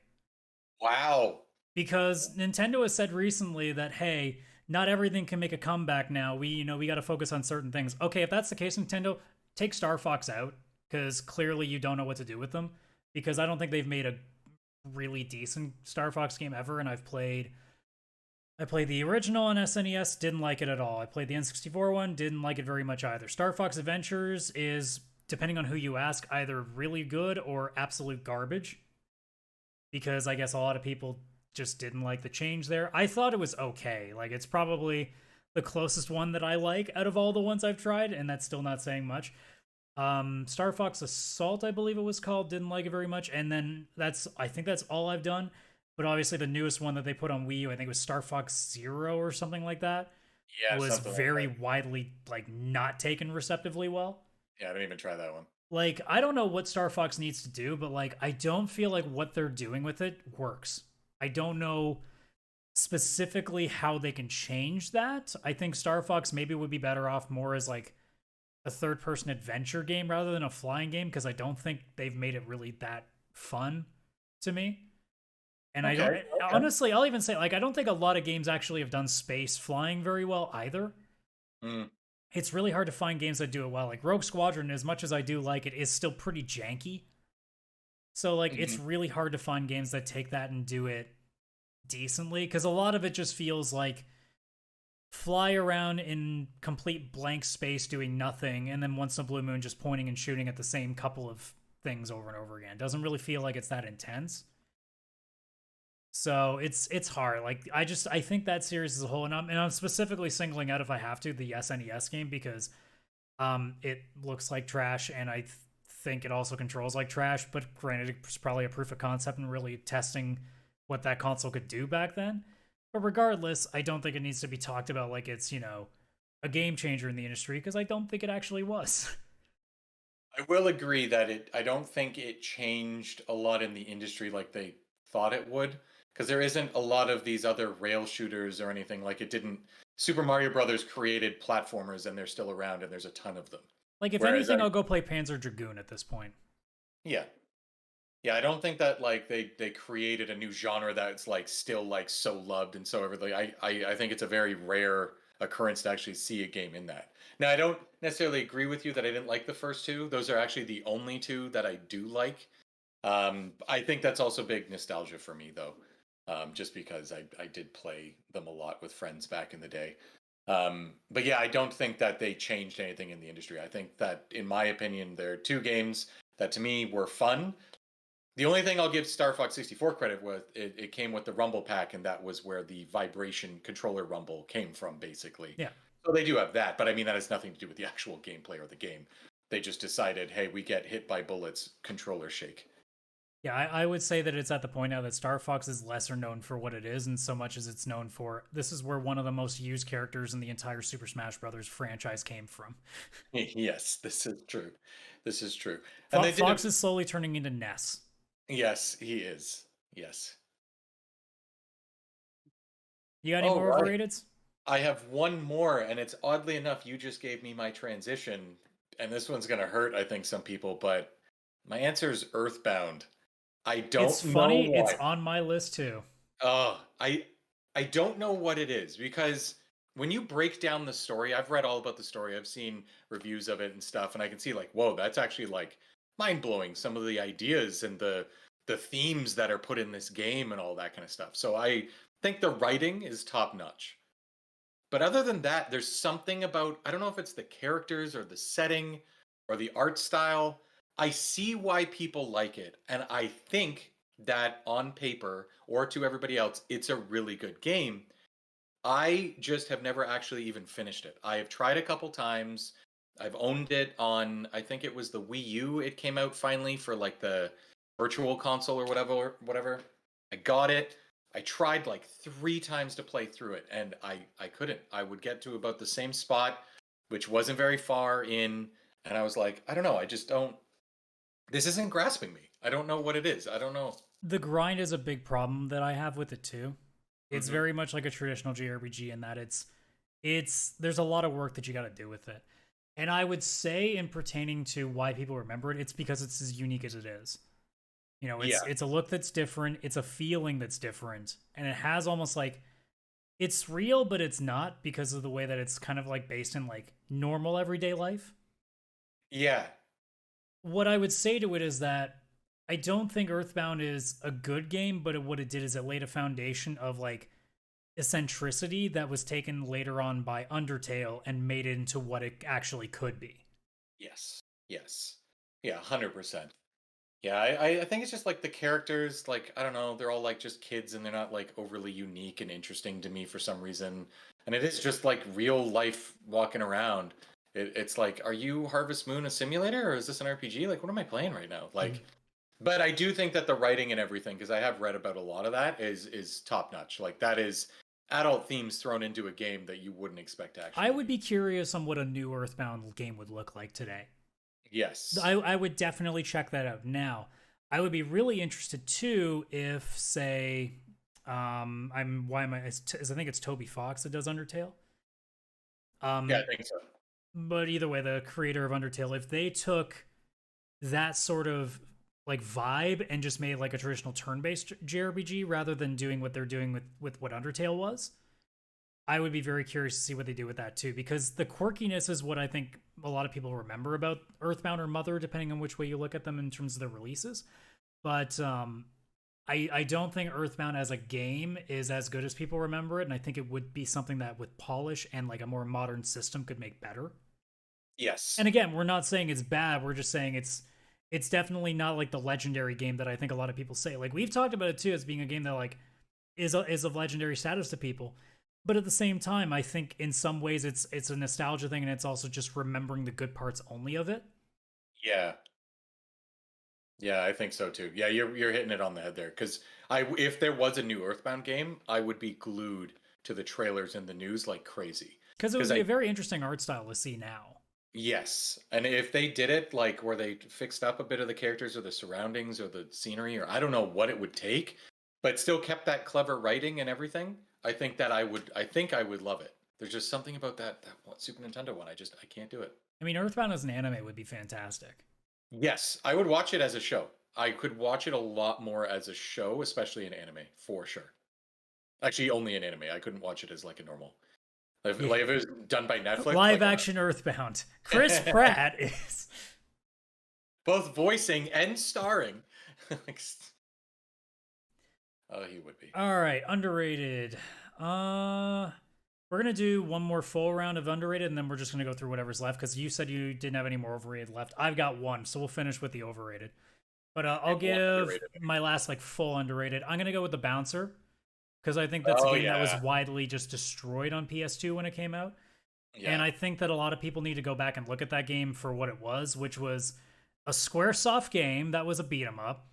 Wow. Because Nintendo has said recently that hey, not everything can make a comeback now. We got to focus on certain things. Okay, if that's the case, Nintendo, take Star Fox out because clearly you don't know what to do with them. Because I don't think they've made a really decent Star Fox game ever, and I played the original on SNES, didn't like it at all. I played the N64 one, didn't like it very much either. Star Fox Adventures is, depending on who you ask, either really good or absolute garbage because I guess a lot of people just didn't like the change there. I thought it was okay. Like it's probably the closest one that I like out of all the ones I've tried, and that's still not saying much. Star Fox Assault, I believe it was called, didn't like it very much, and then I think that's all I've done. But obviously, the newest one that they put on Wii U, I think it was Star Fox Zero or something like that, Yeah, was something like very that. widely like not taken receptively well. Yeah, I didn't even try that one. Like I don't know what Star Fox needs to do, but like I don't feel like what they're doing with it works. I don't know specifically how they can change that. I think Star Fox maybe would be better off more as like a third person adventure game rather than a flying game because I don't think they've made it really that fun to me. And I don't Okay, okay. honestly, I'll even say like I don't think a lot of games actually have done space flying very well either. Mm, It's really hard to find games that do it well. Like Rogue Squadron, as much as I do like it, is still pretty janky. So like it's mhm. really hard to find games that take that and do it decently because a lot of it just feels like fly around in complete blank space doing nothing and then once in a blue moon just pointing and shooting at the same couple of things over and over again. It doesn't really feel like it's that intense. So it's hard. Like I think that series as a whole, and I'm specifically singling out if I have to the SNES game because it looks like trash and I think it also controls like trash. But granted, it's probably a proof of concept and really testing what that console could do back then. But regardless, I don't think it needs to be talked about like it's a game changer in the industry because I don't think it actually was. I will agree that I don't think it changed a lot in the industry like they thought it would, because there isn't a lot of these other rail shooters or anything like it didn't. Super Mario Brothers created platformers and they're still around and there's a ton of them. Like if Whereas anything, I'll go play Panzer Dragoon at this point. yeah, yeah, I don't think that like they created a new genre that's like still like so loved and so everything. I think it's a very rare occurrence to actually see a game in that. Now, I don't necessarily agree with you that I didn't like the first two. Those are actually the only two that I do like. I think that's also big nostalgia for me though, just because I did play them a lot with friends back in the day. But yeah, I don't think that they changed anything in the industry. I think that, in my opinion, there are two games that to me were fun. The only thing I'll give Star Fox 64 credit with, it came with the Rumble Pack, and that was where the vibration controller rumble came from, basically. Yeah. So they do have that, but I mean, that has nothing to do with the actual gameplay or the game. They just decided, hey, we get hit by bullets, controller shake. Yeah, I would say that it's at the point now that Star Fox is lesser known for what it is, and so much as it's known for. This is where one of the most used characters in the entire Super Smash Brothers franchise came from. Yes, this is true. This is true. And they did Fox is slowly turning into Ness. Yes, he is. Yes. You got any Oh, more right. overrateds? I have one more, and it's oddly enough, you just gave me my transition, and this one's gonna hurt, I think, some people, but my answer is Earthbound. I It's don't know funny. It's why. on my list too. Oh, I don't know what it is because when you break down the story, I've read all about the story. I've seen reviews of it and stuff, and I can see like, whoa, that's actually like mind-blowing, some of the ideas and the themes that are put in this game and all that kind of stuff. So I think the writing is top notch. But other than that, there's something about, I don't know if it's the characters or the setting or the art style. I see why people like it. And I think that on paper or to everybody else, it's a really good game. I just have never actually even finished it. I have tried a couple times. I've owned it on, I think it was the Wii U. It came out finally for like the virtual console or whatever. I got it. I tried like 3 times to play through it and I couldn't. I would get to about the same spot, which wasn't very far in, and I was like, I don't know, I just don't, this isn't grasping me. I don't know what it is. I don't know. The grind is a big problem that I have with it too. It's Hmm. very much like a traditional JRPG in that it's there's a lot of work that you got to do with it. And I would say in pertaining to why people remember it, it's because it's as unique as it is. You know, Yeah. it's a look that's different, it's a feeling that's different, and it has almost like it's real but it's not because of the way that it's kind of like based in like normal everyday life. Yeah. What I would say to it is that I don't think Earthbound is a good game, but what it did is it laid a foundation of like eccentricity that was taken later on by Undertale and made it into what it actually could be. Yes. Yes. Yeah, 100%. Yeah, I think it's just like the characters, like, I don't know, they're all like just kids and they're not like overly unique and interesting to me for some reason. And it is just like real life walking around. It's like, are you Harvest Moon a simulator or is this an RPG? Like, what am I playing right now? Mhm. Like, but I do think that the writing and everything, because I have read about a lot of that, is top notch. Like that is adult themes thrown into a game that you wouldn't expect to I actually would be. be curious on what a new Earthbound game would look like today. Yes. I would definitely check that out. Now, I would be really interested too if, say, I'm why am I? I think it's Toby Fox that does Undertale. Yeah, I Um, think so. but either way, the creator of Undertale, if they took that sort of like vibe and just made like a traditional turn-based JRPG rather than doing what they're doing with what Undertale was, I would be very curious to see what they do with that too, because the quirkiness is what I think a lot of people remember about Earthbound or Mother, depending on which way you look at them in terms of their releases. But I don't think Earthbound as a game is as good as people remember it, and I think it would be something that with polish and like a more modern system could make better. Yes. And again, we're not saying it's bad. We're just saying it's definitely not like the legendary game that I think a lot of people say. Like we've talked about it too as being a game that like is of legendary status to people. But at the same time, I think in some ways it's a nostalgia thing and it's also just remembering the good parts only of it. Yeah. Yeah, I think so too. Yeah, you're hitting it on the head there. Because if there was a new Earthbound game, I would be glued to the trailers and the news like crazy. Because it would Because be a very interesting art style to see now. yes, and if they did it like where they fixed up a bit of the characters or the surroundings or the scenery, or I don't know what it would take, but still kept that clever writing and everything, I think I would love it. There's just something about that Super Nintendo one. I can't do it. I mean, Earthbound as an anime would be fantastic. Yes, I would watch it as a show. I could watch it a lot more as a show, especially in anime, for sure. Actually, only in anime. I couldn't watch it as like a normal. Yeah. Like if it was done by Netflix, Live like action Earthbound. Chris Pratt is. both voicing and starring. Like, oh, he would be. All right, underrated. We're gonna do one more full round of underrated, and then we're just gonna go through whatever's left because you said you didn't have any more overrated left. I've got one, so we'll finish with the overrated. But I'll And one give underrated. my last like full underrated. I'm gonna go with the Bouncer because I think that's a Oh game that was yeah, widely just destroyed on PS2 when it came out, and yeah, I think that a lot of people need to go back and look at that game for what it was, which was a SquareSoft game that was a beat 'em up,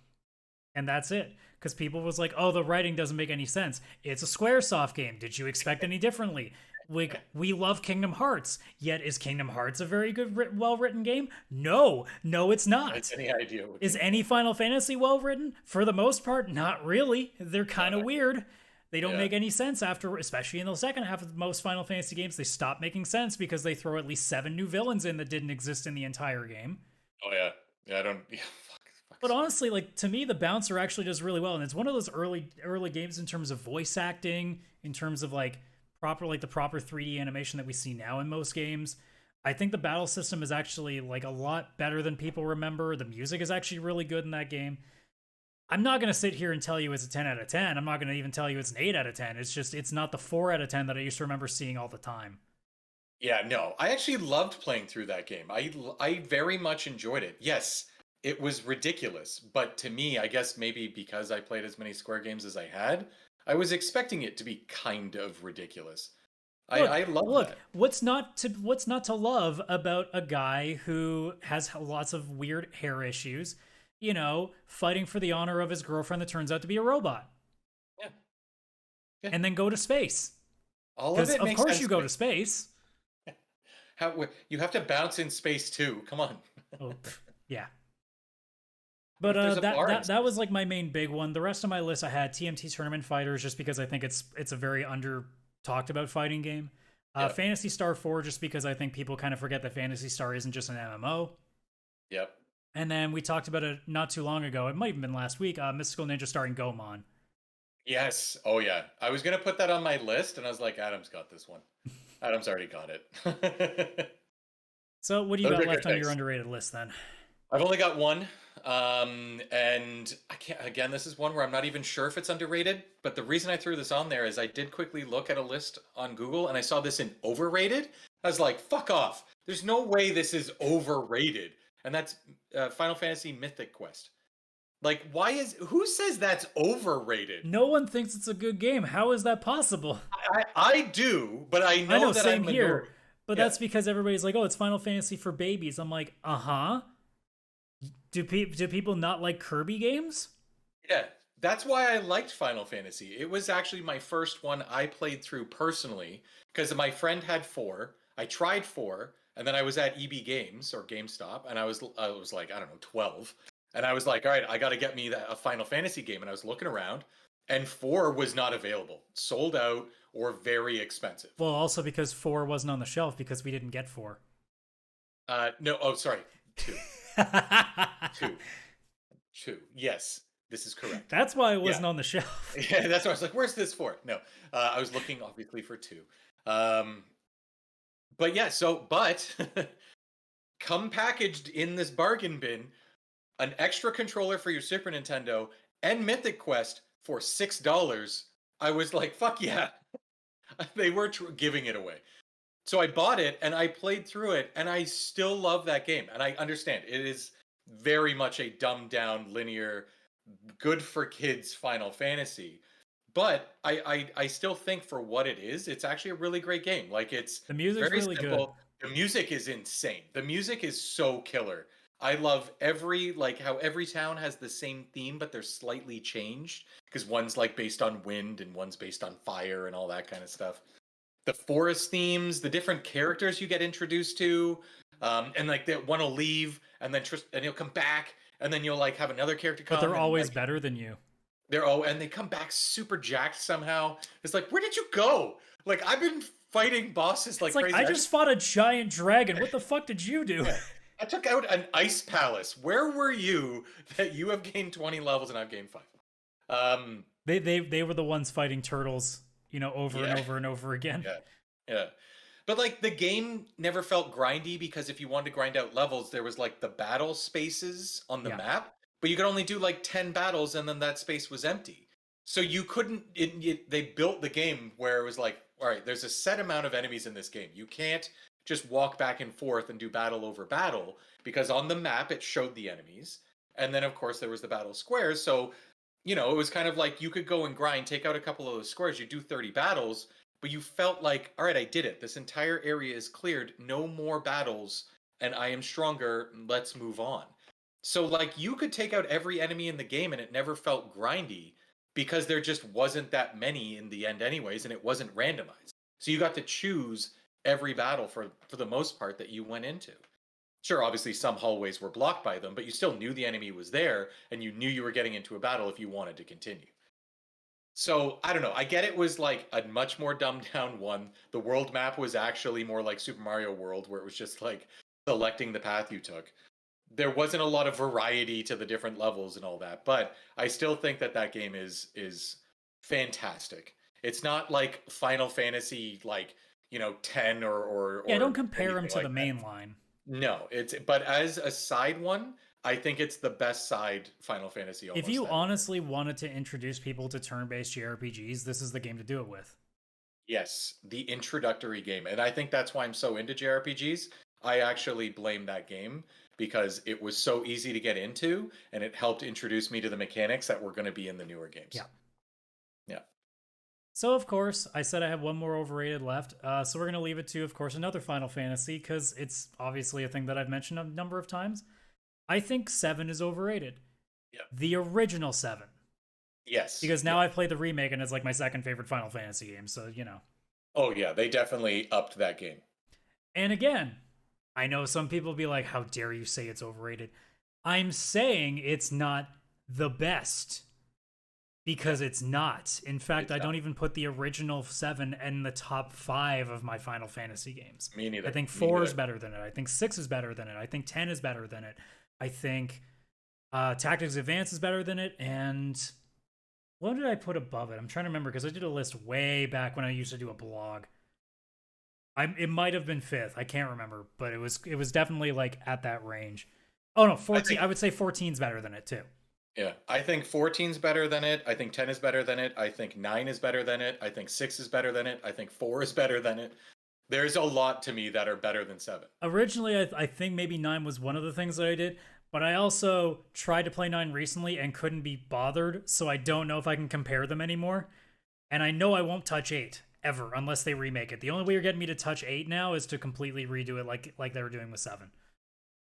and that's it. Because people was like, "Oh, the writing doesn't make any sense. It's a SquareSoft game. Did you expect any differently?" We love Kingdom Hearts, yet is Kingdom Hearts a very good, well written game? No, no, it's not. Any idea what Is Kingdom any Hearts? Final Fantasy well written? For the most part, not really. They're No, kind of not weird. They don't yeah. make any sense after, especially in the second half of most Final Fantasy games. They stop making sense because they throw at least 7 new villains in that didn't exist in the entire game. Oh yeah. Yeah, I don't. Yeah, fuck But Square. honestly, like to me, the bouncer actually does really well, and it's one of those early games in terms of voice acting, in terms of like the proper 3D animation that we see now in most games. I think the battle system is actually like a lot better than people remember. The music is actually really good in that game. I'm not going to sit here and tell you it's a 10 out of 10. I'm not going to even tell you it's an 8 out of 10. It's just it's not the 4 out of 10 that I used to remember seeing all the time. Yeah, no, I actually loved playing through that game. I very much enjoyed it. Yes, it was ridiculous, but to me, I guess maybe because I played as many Square games as I had, I was expecting it to be kind of ridiculous. I love Look, that. what's not to love about a guy who has lots of weird hair issues, fighting for the honor of his girlfriend that turns out to be a robot, Yeah, yeah. and then go to space. All of Because it of makes course sense you to go me. to space. How you have to bounce in space too? Come on. Oh, yeah. What But if there's a that bar in that that was space? like my main big one. The rest of my list, I had TMT Tournament Fighters, just because I think it's a very under talked about fighting game. Yep. Fantasy Star 4, just because I think people kind of forget that Fantasy Star isn't just an MMO. Yep. And then we talked about it not too long ago. It might have been last week. Mystical Ninja starring Gomon. Yes. Oh yeah. I was gonna put that on my list, and I was like, Adam's got this one. Adam's already got it. So what do you Those got are good left on your picks. underrated list then? I've only got one. And I can't, again, this is one where I'm not even sure if it's underrated, but the reason I threw this on there is I did quickly look at a list on Google and I saw this in overrated. I was like, fuck off. There's no way this is overrated. And that's Final Fantasy Mythic Quest. Like, who says that's overrated? No one thinks it's a good game. How is that possible? I do, but I I know know, that same I'm here. minority. But Yeah. that's because everybody's like, "Oh, it's Final Fantasy for babies." I'm like, "Uh huh." Do people not like Kirby games? Yeah, that's why I liked Final Fantasy. It was actually my first one I played through personally because my friend had four. I tried four, and then I was at EB Games or GameStop, and I was like, I don't know, 12, and I was like, all right, I got to get me a Final Fantasy game, and I was looking around, and four was not available, sold out, or very expensive. Well, also because 4 wasn't on the shelf because we didn't get 4. No, oh, sorry, two, two, two. Yes, this is correct. That's why it Yeah. wasn't on the shelf. Yeah, that's why I was like, "Where's this for?" No, I was looking obviously for two. Um, but yeah, but come packaged in this bargain bin, an extra controller for your Super Nintendo and Mythic Quest for $6. I was like, "Fuck yeah!" They were giving it away. So I bought it and I played through it, and I still love that game. And I understand it is very much a dumbed down, linear, good for kids Final Fantasy. But I still think for what it is, it's actually a really great game. Like it's The music's very really good. simple. The music is insane. The music is so killer. I love how every town has the same theme, but they're slightly changed because one's like based on wind and one's based on fire and all that kind of stuff. The forest themes, the different characters you get introduced to, and like that one will leave and then and he'll come back and then you'll like have another character come But they're and always like better than you. and they come back super jacked somehow. It's like, where did you go? Like I've been fighting bosses like It's like, crazy. I just fought a giant dragon. What the fuck did you do? Yeah. I took out an ice palace. Where were you that you have gained 20 levels and I've gained 5? They were the ones fighting turtles, over and Yeah. over and over again. Yeah. Yeah. But like the game never felt grindy because if you wanted to grind out levels, there was like the battle spaces on the Yeah. map, but you could only do like 10 battles and then that space was empty. So you couldn't, they built the game where it was like, all right, there's a set amount of enemies in this game. You can't just walk back and forth and do battle over battle because on the map it showed the enemies. And then of course there was the battle squares. So, it was kind of like you could go and grind, take out a couple of those squares, you do 30 battles, but you felt like, all right, I did it. This entire area is cleared. No more battles, and I am stronger. Let's move on. So, like, you could take out every enemy in the game, and it never felt grindy because there just wasn't that many in the end, anyways, and it wasn't randomized. So you got to choose every battle for the most part that you went into. Sure, obviously some hallways were blocked by them, but you still knew the enemy was there and you knew you were getting into a battle if you wanted to continue. So I don't know. I get it was like a much more dumbed down one. The world map was actually more like Super Mario World, where it was just like selecting the path you took. There wasn't a lot of variety to the different levels and all that, but I still think that that game is fantastic. It's not like Final Fantasy like 10 Yeah, don't or compare him anything to the like that. main line. No, it's but as a side one, I think it's the best side Final Fantasy If almost you that. honestly wanted to introduce people to turn-based JRPGs, this is the game to do it with. Yes, the introductory game. And I think that's why I'm so into JRPGs. I actually blame that game because it was so easy to get into and it helped introduce me to the mechanics that were going to be in the newer games. Yeah. Yeah. So, of course, I said I have one more overrated left. So we're going to leave it to, of course, another Final Fantasy because it's obviously a thing that I've mentioned a number of times. I think 7 is overrated. Yeah. The original 7. Yes. Because now I've played the remake and it's like my second favorite Final Fantasy game, so, Oh, yeah. They definitely upped that game. And again, I know some people will be like, how dare you say it's overrated? I'm saying it's not the best. Because it's not. In fact, I don't even put the original 7 in the top 5 of my Final Fantasy games. Me neither. I think 4 is better than it. I think 6 is better than it. I think 10 is better than it. I think Tactics Advance is better than it. And what did I put above it? I'm trying to remember because I did a list way back when I used to do a blog. It might have been 5th. I can't remember, but it was definitely like at that range. Oh no, 14. I would say 14 is better than it too. Yeah, I think 14's better than it. I think 10 is better than it. I think 9 is better than it. I think 6 is better than it. I think 4 is better than it. There's a lot to me that are better than 7. Originally, I think maybe 9 was one of the things that I did, but I also tried to play 9 recently and couldn't be bothered, so I don't know if I can compare them anymore. And I know I won't touch 8 ever unless they remake it. The only way you're getting me to touch 8 now is to completely redo it like they were doing with 7.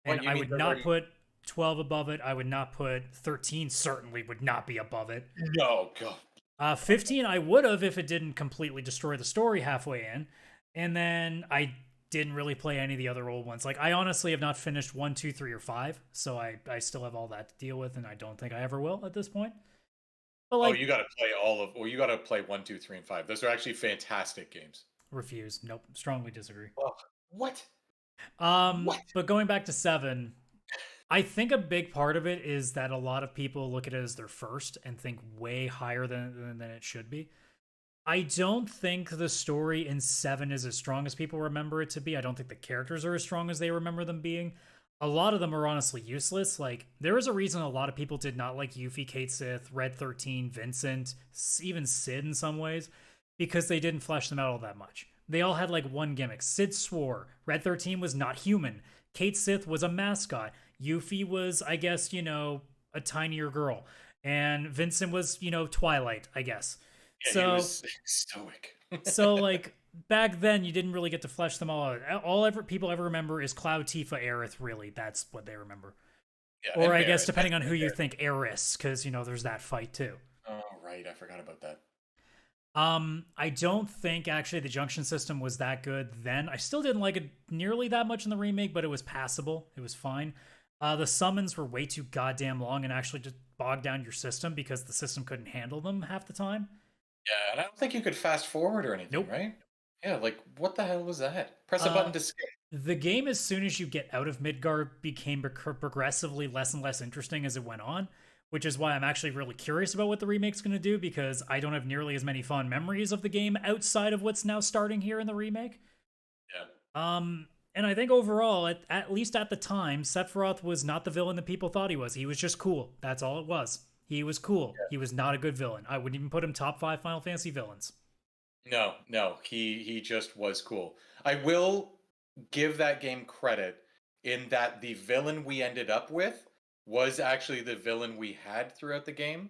And I would not put 12 above it. I would not put 13, certainly would not be above it. No, God. 15 I would have if it didn't completely destroy the story halfway in. And then I didn't really play any of the other old ones. Like, I honestly have not finished 1, 2, 3, or 5, so I still have all that to deal with, and I don't think I ever will at this point. But like, you gotta play you gotta play 1, 2, 3, and 5. Those are actually fantastic games. Refuse. Nope. Strongly disagree. What? But going back to 7, I think a big part of it is that a lot of people look at it as their first and think way higher than it should be. I don't think the story in 7 is as strong as people remember it to be. I don't think the characters are as strong as they remember them being. A lot of them are honestly useless. Like, there is a reason a lot of people did not like Yuffie, Kate Sith, Red 13, Vincent, even Sid in some ways, because they didn't flesh them out all that much. They all had like one gimmick. Sid swore. Red 13 was not human. Kate Sith was a mascot. Yuffie was, I guess, a tinier girl. And Vincent was, Twilight, I guess. Yeah, so he was stoic. so like back then you didn't really get to flesh them all out. All people ever remember is Cloud, Tifa, Aerith, really. That's what they remember. Yeah, or I guess depending on who you think, Eris, because there's that fight too. Oh right, I forgot about that. I don't think actually the junction system was that good then. I still didn't like it nearly that much in the remake, but it was passable. It was fine. The summons were way too goddamn long and actually just bogged down your system because the system couldn't handle them half the time. Yeah, and I don't think you could fast forward or anything, Nope. right? Yeah, like what the hell was that? Press a button to skip. The game, as soon as you get out of Midgard, became progressively less and less interesting as it went on, which is why I'm actually really curious about what the remake's going to do, because I don't have nearly as many fond memories of the game outside of what's now starting here in the remake. Yeah. And I think overall, at least at the time, Sephiroth was not the villain that people thought he was. He was just cool. That's all it was. He was cool. Yeah. He was not a good villain. I wouldn't even put him top 5 Final Fantasy villains. No, he just was cool. I will give that game credit in that the villain we ended up with was actually the villain we had throughout the game.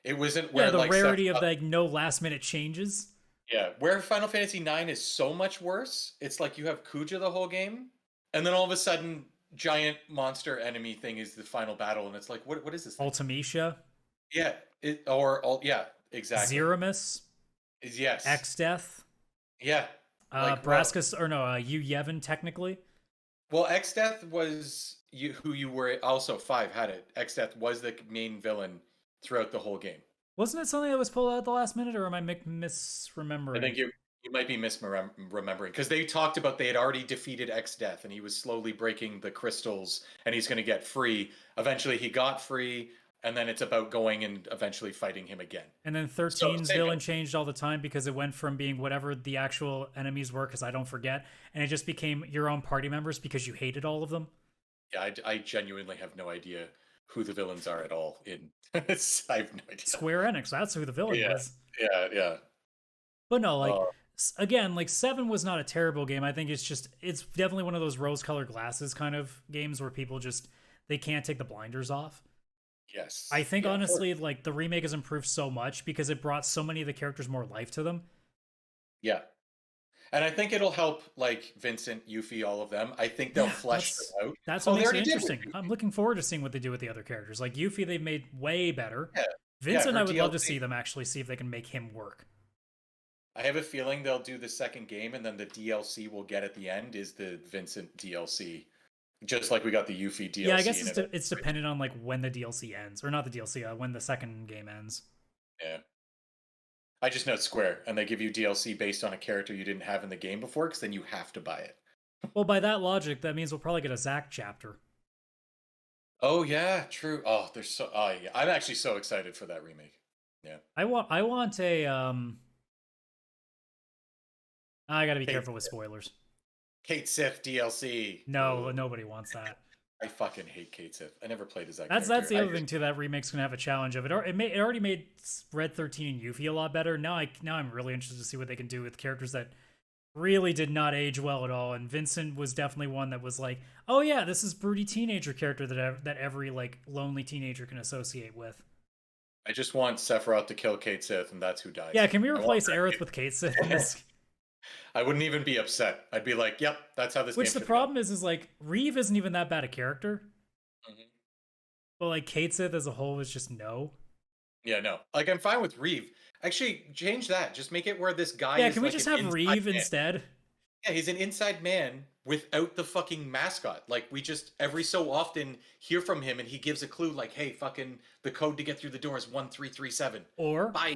It wasn't where the rarity of like no last minute changes. Yeah, where Final Fantasy IX is so much worse. It's like you have Kuja the whole game, and then all of a sudden, giant monster enemy thing is the final battle, and it's like, what is this thing? Ultimecia. Yeah, exactly. Zeramus. Yes. X-Death. Yeah. Like, well, Braskus, or no, Yu Yevon, technically. well, X Death was you who you were also five had it. X Death was the main villain throughout the whole game. Wasn't it something that was pulled out at the last minute, or am I I misremembering? think you might be misremembering because they talked about they had already defeated X Death and he was slowly breaking the crystals and he's going to get free. Eventually, he got free, and then it's about going and eventually fighting him again. And then So 13's same villain villain. changed all the time because it went from being whatever the actual enemies were, because I don't forget, and it just became your own party members because you hated all of them. Yeah, I genuinely have no idea who the villains are at all. In I have no idea. Square Enix, that's who the villain Yeah, was. yeah. But no, like, Uh, again, like 7 was not a terrible game. I think it's definitely one of those rose-colored glasses kind of games where people just they can't take the blinders off. yes. I think Yeah, honestly, like the remake has improved so much because it brought so many of the characters more life to them. yeah. And I think it'll help like Vincent, Yuffie, all of them. I think they'll Yeah, flesh them out. that's Oh, what they makes it already did with interesting. I'm looking forward to seeing what they do with the other characters. Like Yuffie, they've made way better. Yeah. Yeah, Vincent, her I would love to DLC. see them actually see if they can make him work. I have a feeling they'll do the second game and then the DLC we'll get at the end is the Vincent DLC. Just like we got the Yuffie DLC. Yeah, I guess and it's dependent on like when the DLC ends, or not the DLC, when the second game ends. Yeah. I just know it's Square, and they give you DLC based on a character you didn't have in the game before, because then you have to buy it. Well, by that logic, that means we'll probably get a Zack chapter. Oh yeah, true. Oh, there's so. Oh yeah, I'm actually so excited for that remake. Yeah. I want a I gotta be Kate, careful with spoilers. Kate Sith DLC. No, Ugh. nobody wants that. I fucking hate Kate Sith. I never played as that That's character. the other thing too. That remake's gonna have a challenge of it. It already made Red 13 and Yuffie a lot better. Now I'm really interested to see what they can do with characters that really did not age well at all. And Vincent was definitely one that was like, oh yeah, this is broody teenager character that every like lonely teenager can associate with. I just want Sephiroth to kill Kate Sith, and that's who dies. Yeah, can we I want replace that Aerith game. with Kate Sith in this? I wouldn't even be upset. I'd be like, "Yep, that's how this." Which game the should problem is like Reeve isn't even that bad a character, go. Mhm. but like Kate Sith as a whole is just no. Yeah, no. Like I'm fine with Reeve. Actually, change that. Just make it where this guy Yeah, is can we like just an have inside Reeve man. instead? Yeah, he's an inside man without the fucking mascot. Like we just every so often hear from him and he gives a clue like, "Hey, fucking the code to get through the door is 1337." Or Bye.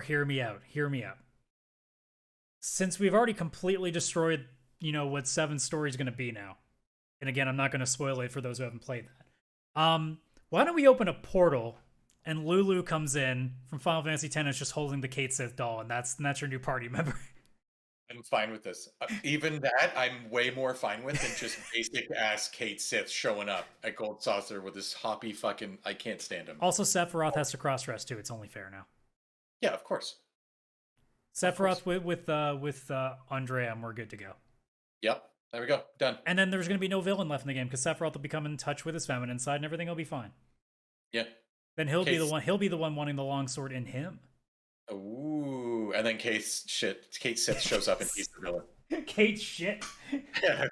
hear me out. Hear me out. Since we've already completely destroyed, what 7's story is going to be now. And again, I'm not going to spoil it for those who haven't played that. Why don't we open a portal and Lulu comes in from Final Fantasy X and is just holding the Kate Sith doll, and that's your new party member. I'm fine with this. Even that, I'm way more fine with than just basic ass Kate Sith showing up at Gold Saucer with this hoppy fucking. I can't stand him. Also, Sephiroth has to cross dress too. It's only fair now. Yeah, of course. Sephiroth with Andrea, and we're good to go. Yep. There we go. Done. And then there's going to be no villain left in the game because Sephiroth will become in touch with his feminine side, and everything will be fine. Yeah. Then he'll be the one. He'll be the one wanting the longsword in him. Ooh, and then Kate Sith shows up and he's the villain. Kate shit. Yeah,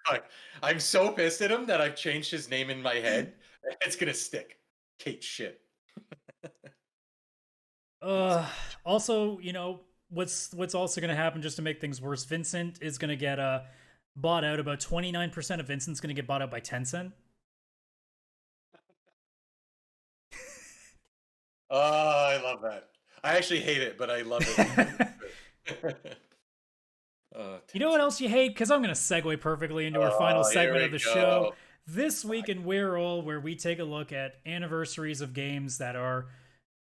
I'm so pissed at him that I've changed his name in my head. It's gonna stick. Kate shit. Also, what's also going to happen just to make things worse? Vincent is going to get bought out. About 29% of Vincent's going to get bought out by Tencent. Oh, I love that. I actually hate it, but I love it. You know what else you hate? Because I'm going to segue perfectly into our final segment of the show. This week in We're All, where we take a look at anniversaries of games that are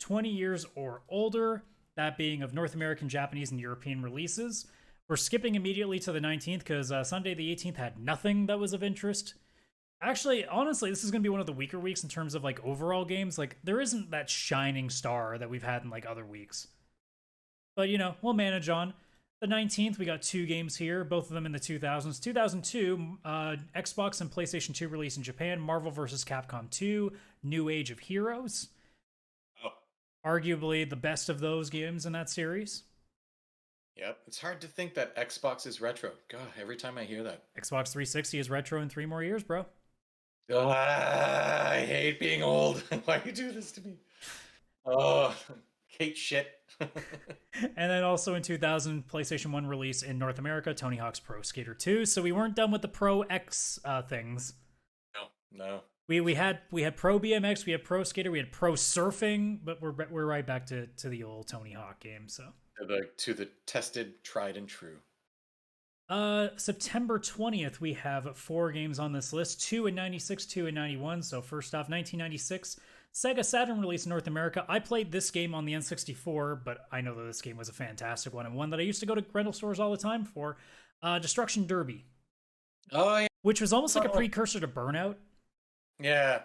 20 years or older, that being of North American, Japanese, and European releases. We're skipping immediately to the 19th because Sunday the 18th had nothing that was of interest. Actually, honestly, this is going to be one of the weaker weeks in terms of like overall games. Like there isn't that shining star that we've had in like other weeks. But we'll manage on. The 19th, we got 2 games here, both of them in the 2000s. 2002, Xbox and PlayStation 2 release in Japan, Marvel vs. Capcom 2, New Age of Heroes. Oh. Arguably the best of those games in that series. Yep, it's hard to think that Xbox is retro. God, every time I hear that. Xbox 360 is retro in 3 more years, bro. I hate being old. Why you do this to me? Oh, Hate shit. And then also in 2000, PlayStation 1 release in North America, Tony Hawk's Pro Skater 2. So we weren't done with the Pro X things. No. We had Pro BMX, we had Pro Skater, we had Pro Surfing, but we're right back to the old Tony Hawk game. So To the tested, tried and true. September 20th, we have 4 games on this list, 2 in 96, 2 in 91. So first off, 1996, Sega Saturn released in North America. I played this game on the N64, but I know that this game was a fantastic one and one that I used to go to rental stores all the time for. Destruction Derby. Oh, yeah. Which was almost like a precursor to Burnout. Yeah.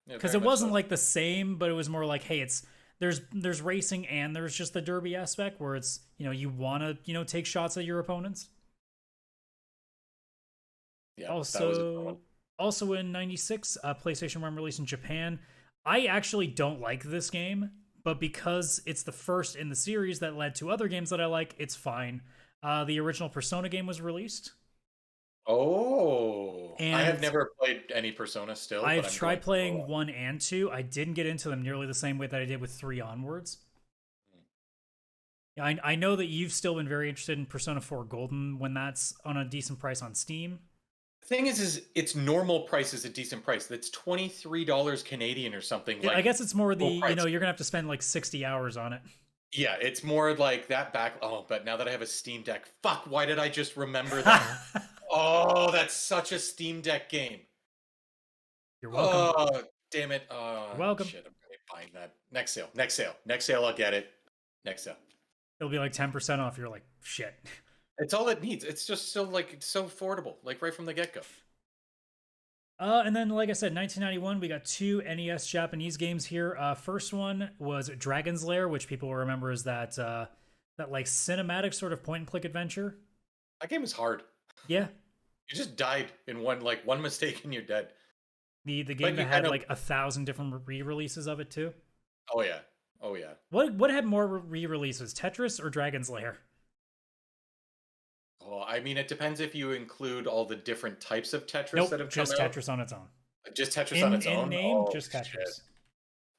Because it wasn't like the same, but it was more like, hey, there's racing and there's just the derby aspect where it's, you want to, take shots at your opponents. Yeah. Also in 96, PlayStation 1 released in Japan. I actually don't like this game, but because it's the first in the series that led to other games that I like, it's fine. The original Persona game was released. Oh, and I have never played any Persona still. I've tried playing 1 and 2. I didn't get into them nearly the same way that I did with 3 onwards. I know that you've still been very interested in Persona 4 Golden when that's on a decent price on Steam. The thing is its normal price is a decent price. That's $23 Canadian or something. I guess it's more you're gonna have to spend like 60 hours on it. Yeah, it's more like that back. Oh, but now that I have a Steam Deck, fuck, why did I just remember that? Oh, that's such a Steam Deck game. You're welcome. Oh, damn it. You're welcome. Shit, I'm buying that. Next sale, I'll get it. Next sale. It'll be like 10% off. You're like, shit. It's all it needs. It's just so it's so affordable, like right from the get-go. And then, like I said, 1991, we got 2 NES Japanese games here. First one was Dragon's Lair, which people will remember as that like cinematic sort of point-and-click adventure. That game was hard. Yeah. You just died in one mistake and you're dead. The game that had like 1,000 different re-releases of it too. Oh yeah. What had more re-releases, Tetris or Dragon's Lair? Oh, I mean, it depends if you include all the different types of Tetris that have come out. Just Tetris on its own. Just Tetris on its own? In name, just Tetris.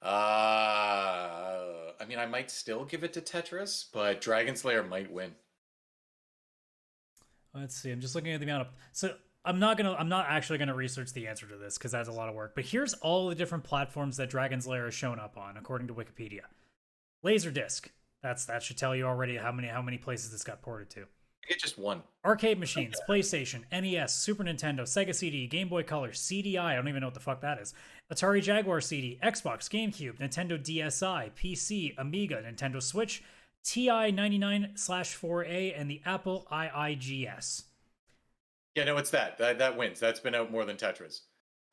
I mean, I might still give it to Tetris, but Dragon's Lair might win. Let's see. I'm just looking at the amount of... So I'm not actually gonna research the answer to this because that's a lot of work. But here's all the different platforms that Dragon's Lair has shown up on, according to Wikipedia. Laserdisc. That should tell you already how many places this got ported to. I get just one. Arcade machines, PlayStation, NES, Super Nintendo, Sega CD, Game Boy Color, CDI, I don't even know what the fuck that is, Atari Jaguar CD, Xbox, GameCube, Nintendo DSi, PC, Amiga, Nintendo Switch, TI 99/4A, and the Apple IIGS. Yeah, no, it's that wins. That's been out more than Tetris.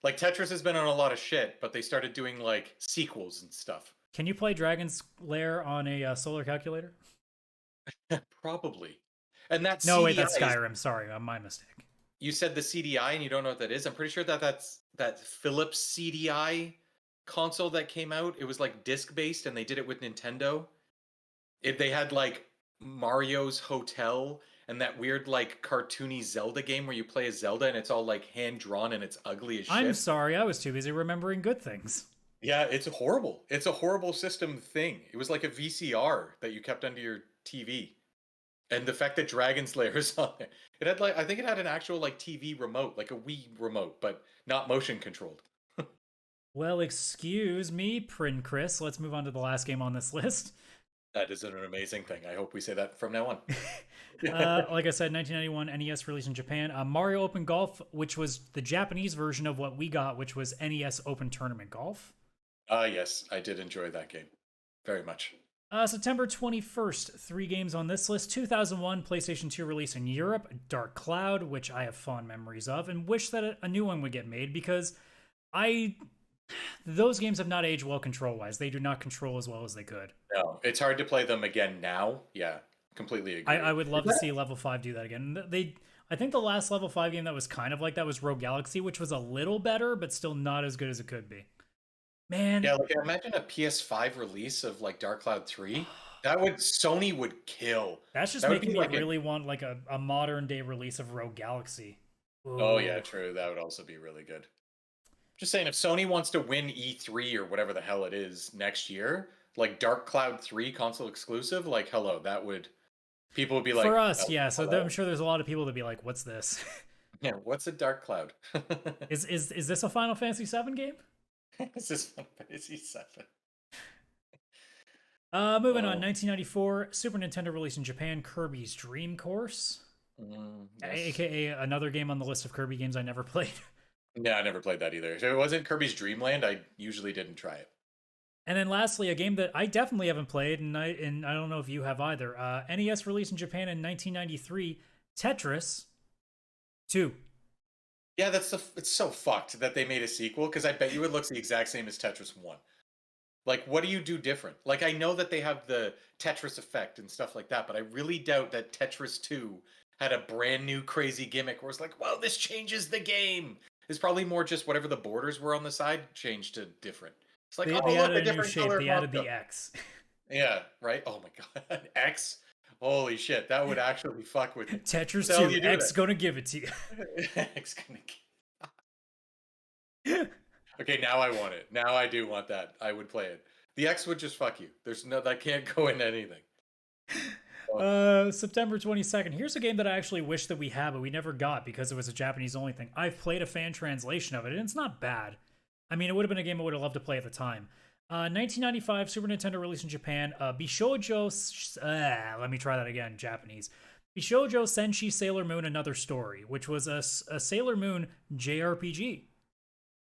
Like, Tetris has been on a lot of shit, but they started doing, like, sequels and stuff. Can you play Dragon's Lair on a solar calculator? Probably. And that's no, wait, that's Skyrim. Sorry, my mistake. You said the CDI and you don't know what that is? I'm pretty sure that's that Philips CDI console that came out. It was like disc-based and they did it with Nintendo. They had like Mario's Hotel and that weird like cartoony Zelda game where you play as Zelda and it's all like hand-drawn and it's ugly as shit. I'm sorry, I was too busy remembering good things. Yeah, it's horrible. It's a horrible system thing. It was like a VCR that you kept under your TV. And the fact that Dragon's Lair is on it, it had like, I think it had an actual like TV remote, like a Wii remote, but not motion controlled. Well, excuse me, Prin Chris. Let's move on to the last game on this list. That is an amazing thing. I hope we say that from now on. Like I said, 1991 NES released in Japan. Mario Open Golf, which was the Japanese version of what we got, which was NES Open Tournament Golf. Yes, I did enjoy that game very much. September 21st, 3 games on this list. 2001 PlayStation 2 release in Europe, Dark Cloud, which I have fond memories of, and wish that a new one would get made because those games have not aged well control-wise. They do not control as well as they could. No, it's hard to play them again now. Yeah, completely agree. I would love to see Level 5 do that again. I think the last Level 5 game that was kind of like that was Rogue Galaxy, which was a little better, but still not as good as it could be. Man. Yeah, like imagine a PS5 release of like Dark Cloud 3. Sony would kill. That's just making me really want like a modern day release of Rogue Galaxy. Ooh. Oh yeah, true. That would also be really good. Just saying, if Sony wants to win E3 or whatever the hell it is next year, like Dark Cloud 3 console exclusive, like hello, that would people would be like, For us, oh, yeah. So I'm hello. sure there's a lot of people that be like, "What's this? Yeah, what's a Dark Cloud? Is this a Final Fantasy VII game?" Is this Final Fantasy 7? Moving on, Oh, 1994, Super Nintendo released in Japan, Kirby's Dream Course, yes. aka another game on the list of Kirby games I never played. Yeah, I never played that either. If it wasn't Kirby's Dream Land, I usually didn't try it. And then lastly, a game that I definitely haven't played, and I don't know if you have either. NES released in Japan in 1993, Tetris 2. Yeah, it's so fucked that they made a sequel because I bet you it looks the exact same as Tetris 1. Like, what do you do different? Like, I know that they have the Tetris effect and stuff like that, but I really doubt that Tetris 2 had a brand new crazy gimmick where it's like, well, this changes the game. It's probably more just whatever the borders were on the side changed to different. It's like, They oh, look, a added a new different shape. color They added popped the up. X. Yeah, right? Oh my God. X? Holy shit, that would actually fuck with me. What Tetris the hell do 2, you do X gonna give it to you. X gonna Okay, now I want it. Now I do want that. I would play it. The X would just fuck you. There's no that can't go into anything. September 22nd. Here's a game that I actually wish that we had, but we never got because it was a Japanese only thing. I've played a fan translation of it, and it's not bad. I mean, it would have been a game I would have loved to play at the time. 1995, Super Nintendo released in Japan. Bishoujo. Let me try that again. Japanese. Bishoujo Senshi Sailor Moon Another Story, which was a Sailor Moon JRPG.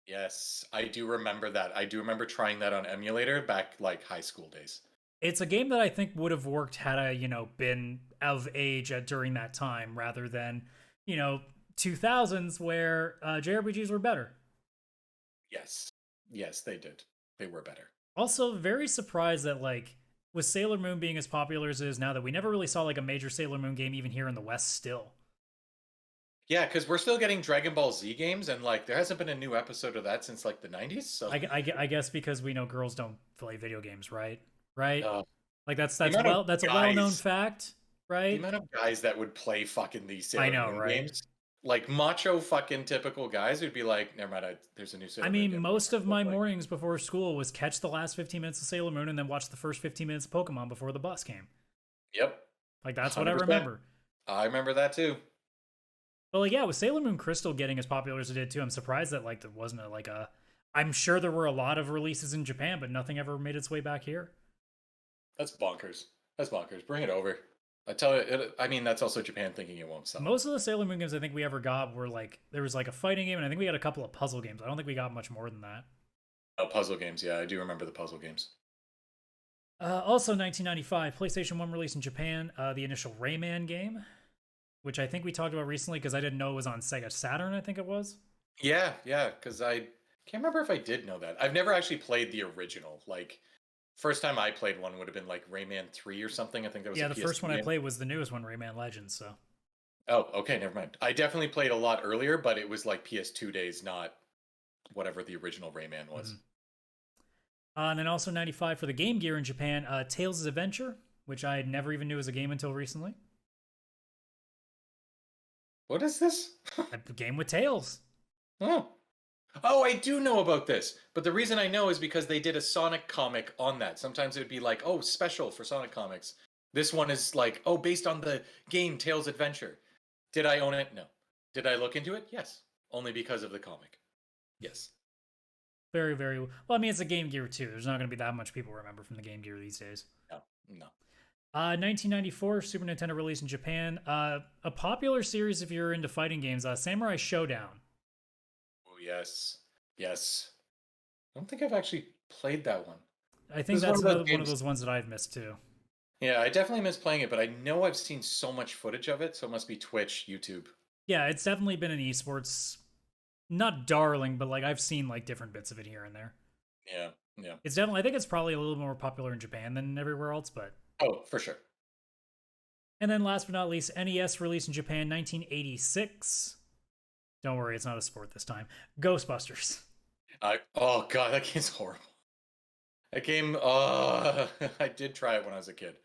Yes, I do remember that. I do remember trying that on emulator back like high school days. It's a game that I think would have worked had I, been of age during that time rather than, 2000s where JRPGs were better. Yes. Yes, they did. They were better. Also, very surprised that, like, with Sailor Moon being as popular as it is now, that we never really saw, like, a major Sailor Moon game even here in the West still. Yeah, because we're still getting Dragon Ball Z games, and like there hasn't been a new episode of that since like the 90s. So I guess because we know girls don't play video games, right? Right? uh, Like, that's the amount of that's a well-known guys, fact, the right? amount of guys that would play fucking these I Sailor know, Moon right? games, like macho fucking typical guys who'd be like, never mind, there's a new I Sailor Moon mean, game. most of Go my play. mornings before school was catch the last 15 minutes of Sailor Moon and then watch the first 15 minutes of Pokemon before the bus came. Yep, Like, that's what I 100%. remember. I remember that too. But, like, yeah, with Sailor Moon Crystal getting as popular as it did, too, I'm surprised that, like, there wasn't I'm sure there were a lot of releases in Japan, but nothing ever made its way back here. That's bonkers. That's bonkers. Bring it over. I tell you, I mean, that's also Japan thinking it won't sell. Most of the Sailor Moon games I think we ever got were, like, there was, like, a fighting game, and I think we got a couple of puzzle games. I don't think we got much more than that. Oh, puzzle games. Yeah, I do remember the puzzle games. Also, 1995, PlayStation 1 released in Japan, the initial Rayman game, which I think we talked about recently because I didn't know it was on Sega Saturn, I think it was. Yeah, yeah, because I can't remember if I did know that. I've never actually played the original. Like, first time I played one would have been like Rayman 3 or something. I think that was Yeah, a the PS2 first one I game. played was the newest one, Rayman Legends, so. Oh, okay, never mind. I definitely played a lot earlier, but it was like PS2 days, not whatever the original Rayman was. Mhm. And then also 95 for the Game Gear in Japan, Tales' Adventure, which I never even knew was a game until recently. What is this? A game with tails. Oh. Oh, I do know about this. But the reason I know is because they did a Sonic comic on that. Sometimes it would be like, oh, special for Sonic comics. This one is like, oh, based on the game Tales Adventure. Did I own it? No. Did I look into it? Yes. Only because of the comic. Yes. Very, very well. I mean, it's a Game Gear too. There's not going to be that much people remember from the Game Gear these days. No. No. 1994, Super Nintendo released in Japan. A popular series if you're into fighting games, Samurai Showdown. Oh, yes. Yes. I don't think I've actually played that one. I think This is that's one of those one of games- those ones that I've missed too. Yeah, I definitely miss playing it, but I know I've seen so much footage of it, so it must be Twitch, YouTube. Yeah, it's definitely been an esports, not darling, but like I've seen like different bits of it here and there. Yeah, yeah. It's definitely, I think it's probably a little more popular in Japan than everywhere else, but. Oh, for sure. And then last but not least, NES released in Japan 1986. Don't worry, it's not a sport this time. Ghostbusters. Oh god, that game's horrible. That game, I did try it when I was a kid.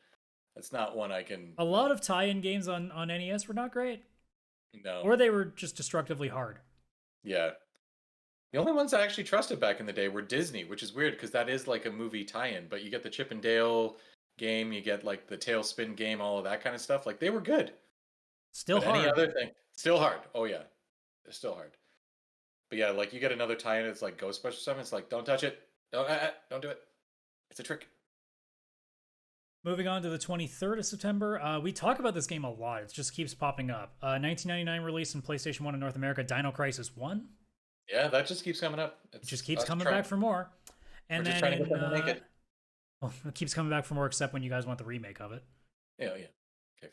That's not one I can. A lot of tie-in games on NES were not great, No. or they were just destructively hard. Yeah. The only ones I actually trusted back in the day were Disney, which is weird because that is like a movie tie-in. But you get the Chip and Dale game, you get like the Tailspin game, all of that kind of stuff. Like they were good. Still But any hard. other thing, still hard. Oh yeah, it's still hard. But yeah, like you get another tie-in, it's like Ghostbusters stuff. It's like don't touch it, don't do it. It's a trick. Moving on to the 23rd of September, we talk about this game a lot. It just keeps popping up. 1999 release in PlayStation 1 in North America, Dino Crisis 1. Yeah, that just keeps coming up. It just keeps coming back for more. And We're just then trying to get them to make it. Well, it keeps coming back for more, except when you guys want the remake of it. Yeah, yeah. Okay,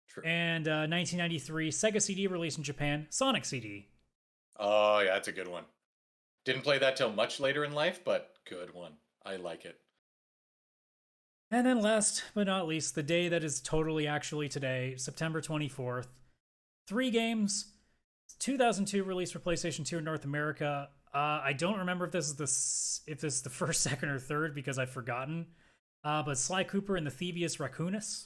true. And 1993 Sega CD release in Japan, Sonic CD. Oh yeah, that's a good one. Didn't play that till much later in life, but good one. I like it. And then last but not least, the day that is totally actually today, September 24th. 3 games. 2002 release for PlayStation 2 in North America. I don't remember if this is the first, second, or third because I've forgotten. But Sly Cooper and the Thievius Raccoonus.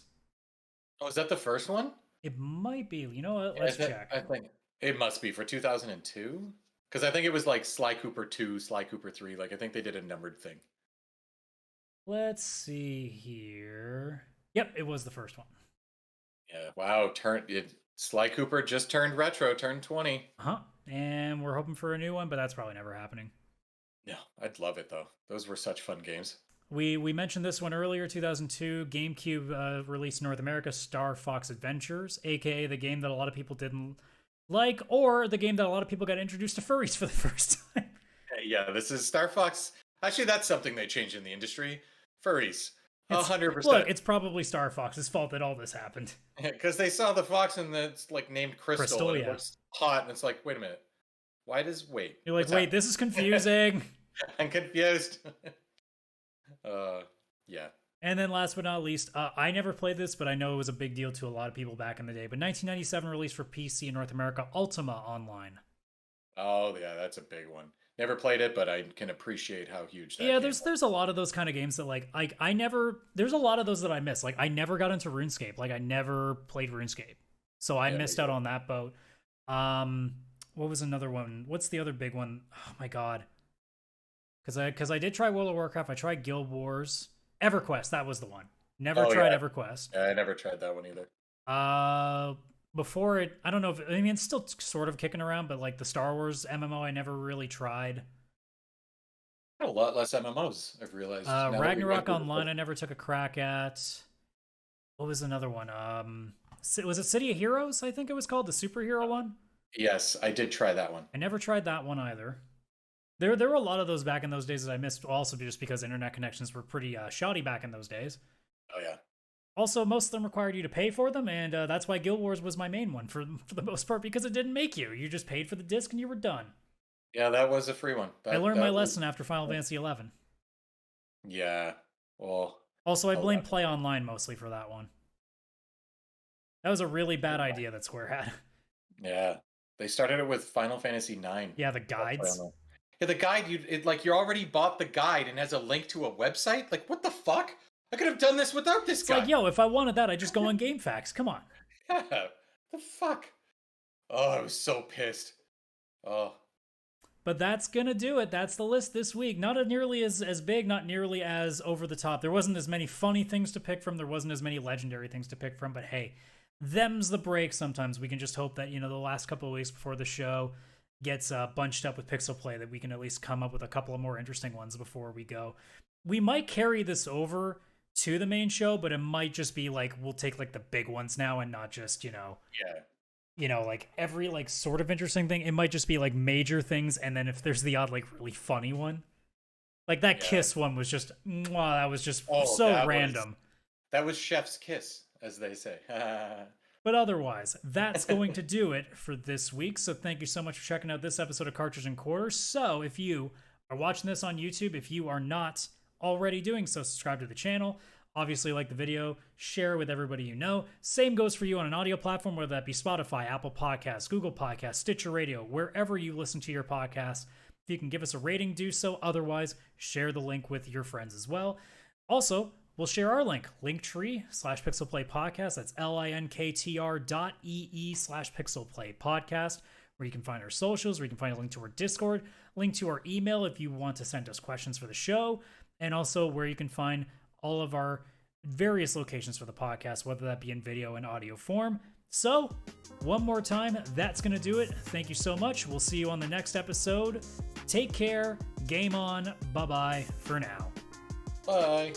Oh, is that the first one? It might be. You know what? Let's check. I think it must be for 2002. Because I think it was like Sly Cooper 2, Sly Cooper 3. Like I think they did a numbered thing. Let's see here. Yep, it was the first one. Yeah. Wow. Sly Cooper just turned retro, turned 20. Huh. And we're hoping for a new one, but that's probably never happening. No, I'd love it though. Those were such fun games. We mentioned this one earlier, 2002 GameCube released in North America, Star Fox Adventures, aka the game that a lot of people didn't like, or the game that a lot of people got introduced to furries for the first time. Yeah, this is Star Fox. Actually, that's something they changed in the industry. Furries. 100%. Look, it's probably Star Fox's fault that all this happened. Because they saw the fox and it's like named Crystal and it looks hot, and it's like, wait a minute. You're like, wait, this is confusing. I'm confused. Yeah. And then last but not least, I never played this, but I know it was a big deal to a lot of people back in the day. But 1997 release for PC in North America, Ultima Online. Oh yeah, that's a big one. Never played it, but I can appreciate how huge that Yeah, game there's a lot of those kind of games that like I never, there's a lot of those that I miss. Like I never got into RuneScape. Like I never played RuneScape. So I missed out on that boat. What was another one? What's the other big one? Oh my god. Cuz I did try World of Warcraft. I tried Guild Wars. EverQuest, that was the one. Never tried EverQuest. Yeah, I never tried that one either. Before it, I don't know if, I mean, it's still sort of kicking around, but like the Star Wars MMO, I never really tried. A lot less MMOs, I've realized. Ragnarok Online, I never took a crack at. What was another one? Was it City of Heroes? I think it was called, the superhero one. Yes, I did try that one. I never tried that one either. There were a lot of those back in those days that I missed, also just because internet connections were pretty shoddy back in those days. Oh yeah. Also, most of them required you to pay for them, and that's why Guild Wars was my main one for the most part, because it didn't make you. You just paid for the disc and you were done. Yeah, that was a free one. I learned my lesson after Final Fantasy XI. Yeah. Well. Also, I blame Play Online mostly for that one. That was a really bad idea that Square had. Yeah. They started it with Final Fantasy IX. Yeah, the guides. Yeah, the guide, you already bought the guide and has a link to a website? Like, what the fuck? I could have done this without this guy. Like, yo, if I wanted that, I'd just go on GameFAQs. Come on. Yeah, the fuck? Oh, I was so pissed. Oh. But that's gonna do it. That's the list this week. Not nearly as big, not nearly as over the top. There wasn't as many funny things to pick from. There wasn't as many legendary things to pick from. But hey, them's the break sometimes. We can just hope that, the last couple of weeks before the show gets bunched up with Pixel Play, that we can at least come up with a couple of more interesting ones before we go. We might carry this over to the main show, but it might just be like, we'll take like the big ones now and not just, like every like sort of interesting thing. It might just be like major things, and then if there's the odd like really funny one, like that Kiss one was just, that was just so random. That was chef's kiss, as they say. But otherwise, that's going to do it for this week. So thank you so much for checking out this episode of Cartridge Quarters. So if you are watching this on YouTube, if you are not already doing so, subscribe to the channel. Obviously, like the video, share it with everybody you know. Same goes for you on an audio platform, whether that be Spotify, Apple Podcasts, Google Podcasts, Stitcher Radio, wherever you listen to your podcasts. If you can give us a rating, do so. Otherwise, share the link with your friends as well. Also, we'll share our link, linktree/pixelplaypodcast. That's linktr.ee/pixelplaypodcast, where you can find our socials, where you can find a link to our Discord, link to our email if you want to send us questions for the show, and also where you can find all of our various locations for the podcast, whether that be in video and audio form. So, one more time, that's going to do it. Thank you so much. We'll see you on the next episode. Take care. Game on. Bye-bye for now. Bye.